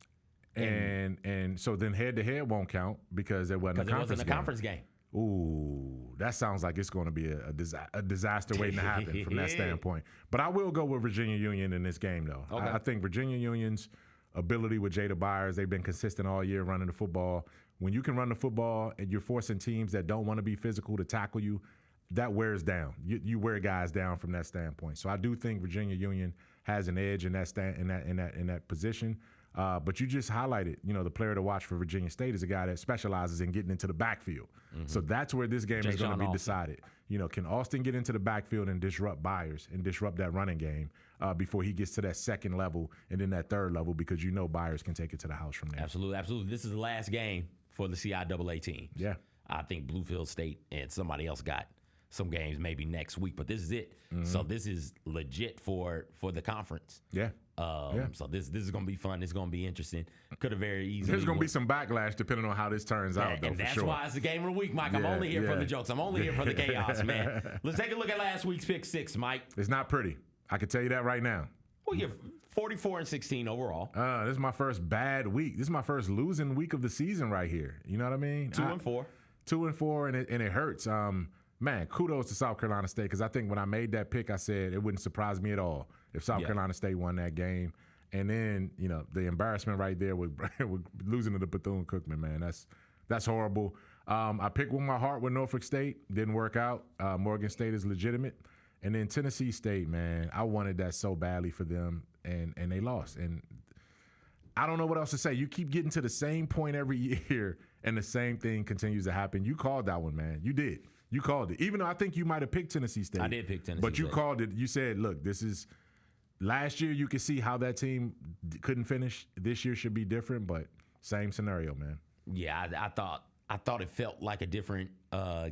And so then head-to-head won't count because it wasn't a conference game. Ooh, that sounds like it's going to be a disaster waiting to happen from that standpoint. But I will go with Virginia Union in this game, though. Okay. I think Virginia Union's ability with Jada Byers, they've been consistent all year running the football. When you can run the football and you're forcing teams that don't want to be physical to tackle you, that wears down. You wear guys down from that standpoint. So I do think Virginia Union has an edge in that position. But you just highlighted, the player to watch for Virginia State is a guy that specializes in getting into the backfield. Mm-hmm. So that's where this game is going to be decided. Can Austin get into the backfield and disrupt Byers and disrupt that running game before he gets to that second level and then that third level, because Byers can take it to the house from there. Absolutely, absolutely. This is the last game for the CIAA team. Yeah. I think Bluefield State and somebody else got some games maybe next week, but this is it. Mm-hmm. So this is legit for the conference. Yeah. So this is going to be fun. It's going to be interesting. Could have very easily. There's going to be some backlash depending on how this turns out, though, and for that's sure. why it's the game of the week, Mike. I'm only here for the jokes. I'm only here for the chaos, man. Let's take a look at last week's pick six, Mike. It's not pretty. I can tell you that right now. Well, you're 44-16 overall. This is my first bad week. This is my first losing week of the season right here. You know what I mean? 2-4. 2-4, and it hurts. Man, kudos to South Carolina State, because I think when I made that pick, I said it wouldn't surprise me at all if South Carolina State won that game. And then, the embarrassment right there with losing to the Bethune-Cookman, man, that's horrible. I picked with my heart with Norfolk State. Didn't work out. Morgan State is legitimate. And then Tennessee State, man, I wanted that so badly for them, and they lost. And I don't know what else to say. You keep getting to the same point every year, and the same thing continues to happen. You called that one, man. You did. You called it. Even though I think you might have picked Tennessee State. I did pick Tennessee But you State. called it. You said, look, this is – last year you could see how that team couldn't finish. This year should be different, but same scenario, man. Yeah, I thought it felt like a different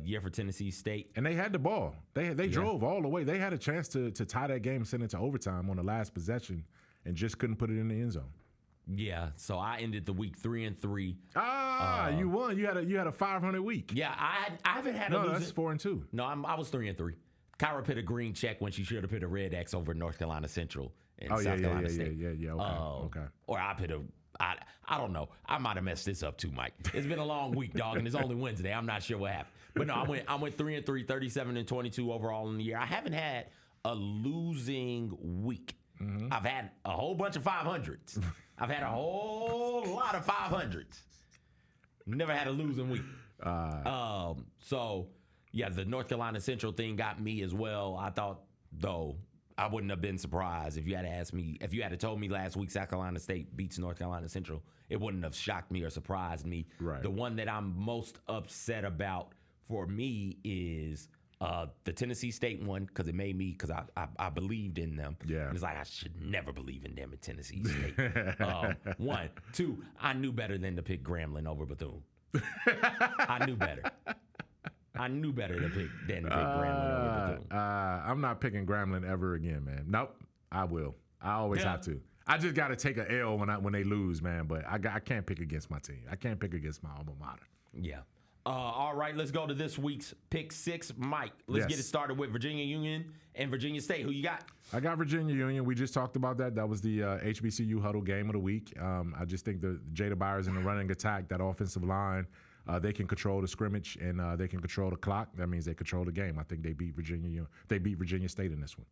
year for Tennessee State. And they had the ball. They drove all the way. They had a chance to tie that game and send it to overtime on the last possession and just couldn't put it in the end zone. Yeah, so I ended the week 3-3. You won. You had a 500 week. Yeah, I haven't had a losing. No, that's 4-2. No, I was 3-3. Kyra put a green check when she should have put a red X over North Carolina Central and South Carolina State. Yeah. Okay. Or I put I don't know. I might have messed this up too, Mike. It's been a long week, dog, and it's only Wednesday. I'm not sure what happened. But no, I went 3-3, 37-22 overall in the year. I haven't had a losing week. Mm-hmm. I've had a whole bunch of 500s. I've had a whole lot of 500s. Never had a losing week. So, yeah, the North Carolina Central thing got me as well. I thought, though, I wouldn't have been surprised if you had asked me, if you had told me last week South Carolina State beats North Carolina Central, it wouldn't have shocked me or surprised me. Right. The one that I'm most upset about for me is the Tennessee State one, because it made me, because I believed in them. Yeah. And it's like, I should never believe in them at Tennessee State. 1. 2, I knew better than to pick Grambling over Bethune. I knew better. I knew better than to pick Grambling over Bethune. I'm not picking Grambling ever again, man. Nope, I will. I always have to. I just got to take an L when they lose, man. But I can't pick against my team. I can't pick against my alma mater. Yeah. All right, let's go to this week's Pick 6. Mike, let's get it started with Virginia Union and Virginia State. Who you got? I got Virginia Union. We just talked about that. That was the HBCU Huddle game of the week. I just think the Jada Byers in the running attack, that offensive line, they can control the scrimmage and they can control the clock. That means they control the game. I think they beat Virginia State in this one.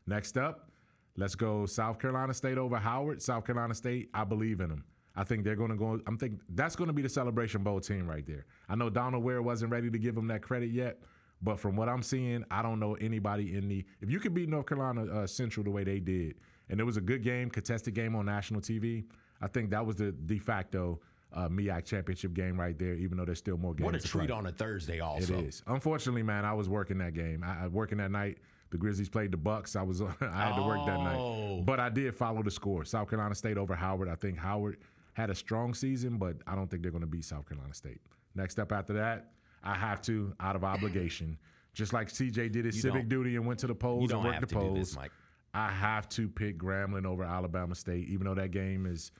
Next up, let's go South Carolina State over Howard. South Carolina State, I believe in them. I think they're going to go. I'm thinking that's going to be the Celebration Bowl team right there. I know Donal Ware wasn't ready to give them that credit yet, but from what I'm seeing, I don't know anybody if you could beat North Carolina Central the way they did, and it was a good game, contested game on national TV, I think that was the de facto MEAC championship game right there, even though there's still more games. What a treat on a Thursday also. It is. Unfortunately, man, I was working that game. I working that night. The Grizzlies played the Bucks. I had to work that night. But I did follow the score. South Carolina State over Howard. I think Howard had a strong season, but I don't think they're going to beat South Carolina State. Next up after that, I have to, out of obligation, just like CJ did his civic duty and went to the polls and worked the polls. Do this, Mike. I have to pick Grambling over Alabama State, even though that game is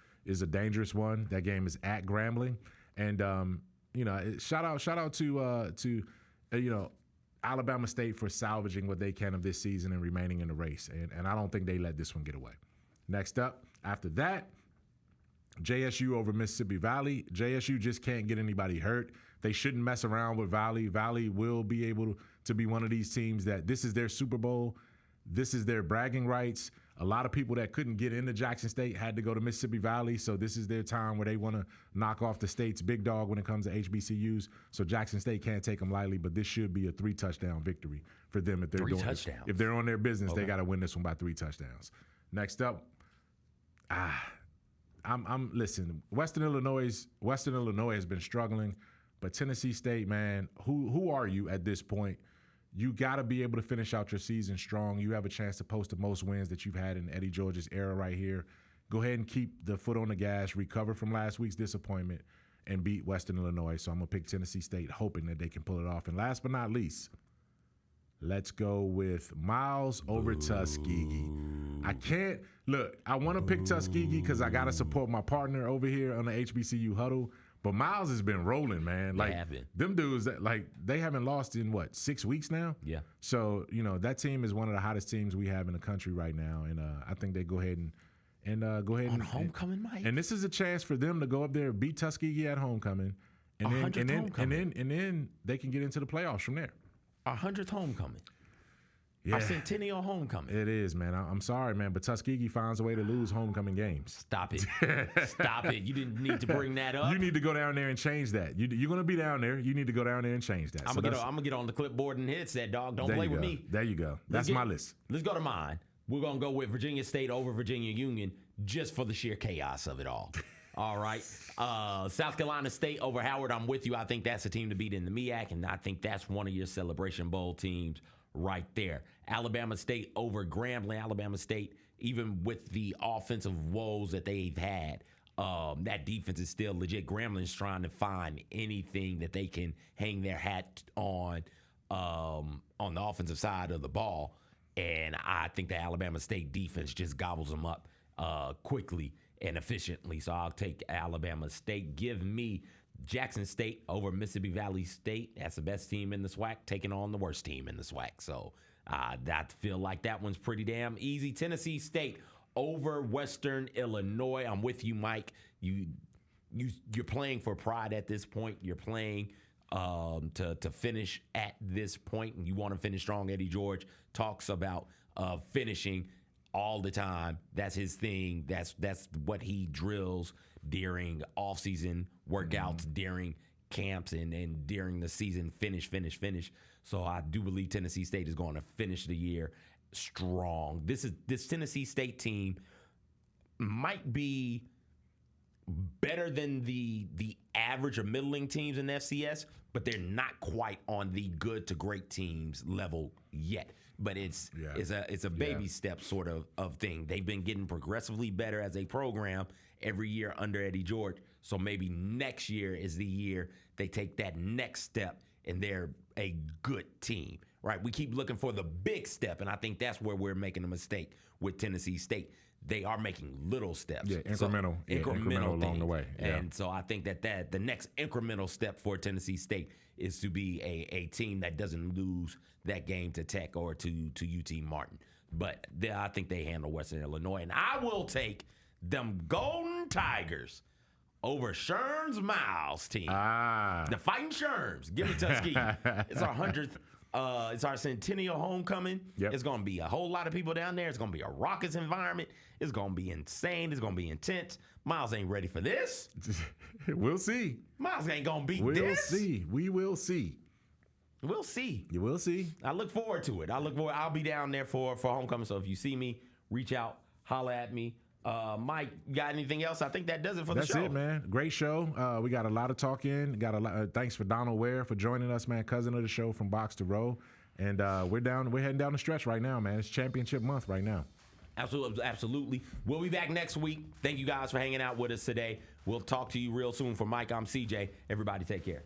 a dangerous one. That game is at Grambling, and shout out to Alabama State for salvaging what they can of this season and remaining in the race. And I don't think they let this one get away. Next up, after that, JSU over Mississippi Valley. JSU just can't get anybody hurt. They shouldn't mess around with Valley. Valley will be able to be one of these teams that this is their Super Bowl. This is their bragging rights. A lot of people that couldn't get into Jackson State had to go to Mississippi Valley, so this is their time where they want to knock off the state's big dog when it comes to HBCUs. So Jackson State can't take them lightly, but this should be a 3-touchdown victory for them if they're if they're on their business. Okay. They got to win this one by 3 touchdowns. Next up, listen. Western Illinois has been struggling, but Tennessee State, man, who are you at this point? You got to be able to finish out your season strong. You have a chance to post the most wins that you've had in Eddie George's era right here. Go ahead and keep the foot on the gas, recover from last week's disappointment, and beat Western Illinois. So I'm going to pick Tennessee State, hoping that they can pull it off. And last but not least, let's go with Miles over Tuskegee. I want to pick Tuskegee because I got to support my partner over here on the HBCU Huddle. But Miles has been rolling, man. They have been. Them dudes, they haven't lost in, 6 weeks now? Yeah. So, that team is one of the hottest teams we have in the country right now. And I think they go ahead and on homecoming, Mike. And this is a chance for them to go up there, beat Tuskegee at homecoming. And then they can get into the playoffs from there. 100th homecoming. Yeah. Our centennial homecoming. It is, man. I'm sorry, man, but Tuskegee finds a way to lose homecoming games. Stop it. Stop it. You didn't need to bring that up. You need to go down there and change that. You're going to be down there. You need to go down there and change that. I'm going to get on the clipboard and hit that, dog. Don't play with me. There you go. That's my list. Let's go to mine. We're going to go with Virginia State over Virginia Union just for the sheer chaos of it all. All right. South Carolina State over Howard. I'm with you. I think that's a team to beat in the MEAC, and I think that's one of your Celebration Bowl teams right there. Alabama State over Grambling. Alabama State, even with the offensive woes that they've had, that defense is still legit. Grambling's trying to find anything that they can hang their hat on the offensive side of the ball. And I think the Alabama State defense just gobbles them up quickly and efficiently. So I'll take Alabama State. Give me Jackson State over Mississippi Valley State. That's the best team in the SWAC taking on the worst team in the SWAC. So I feel like that one's pretty damn easy. Tennessee State over Western Illinois. I'm with you, Mike. You're playing for pride at this point. You're playing to finish at this point, and you want to finish strong. Eddie George talks about finishing all the time. That's his thing. That's what he drills during off-season workouts, during camps, and during the season. Finish. So I do believe Tennessee State is going to finish the year strong. This Tennessee State team might be better than the average or middling teams in FCS, but they're not quite on the good to great teams level yet. But it's a baby step sort of thing. They've been getting progressively better as a program every year under Eddie George. So maybe next year is the year they take that next step and they're a good team, right? We keep looking for the big step, and I think that's where we're making a mistake with Tennessee State. They are making little steps. Yeah, incremental along the way. Yeah. And so I think that the next incremental step for Tennessee State is to be a team that doesn't lose that game to Tech or to UT Martin. But I think they handle Western Illinois. And I will take them Golden Tigers over Sherms Miles team. The Fighting Sherms. Give me Tuskegee. It's our 100th. It's our centennial homecoming. Yep. It's going to be a whole lot of people down there. It's going to be a raucous environment. It's going to be insane. It's going to be intense. Miles ain't ready for this. We'll see. Miles ain't going to beat this. We'll see. We will see. We'll see. You will see. I look forward to it. I'll be down there for homecoming. So if you see me, reach out, holla at me. Mike, got anything else? I think that does it for the show. That's it, man. Great show. We got a lot of talk in. Got a lot. Thanks for Donal Ware for joining us, man. Cousin of the show from Box to Row. And we're heading down the stretch right now, man. It's championship month right now. Absolutely. We'll be back next week. Thank you guys for hanging out with us today. We'll talk to you real soon. For Mike, I'm CJ. Everybody take care.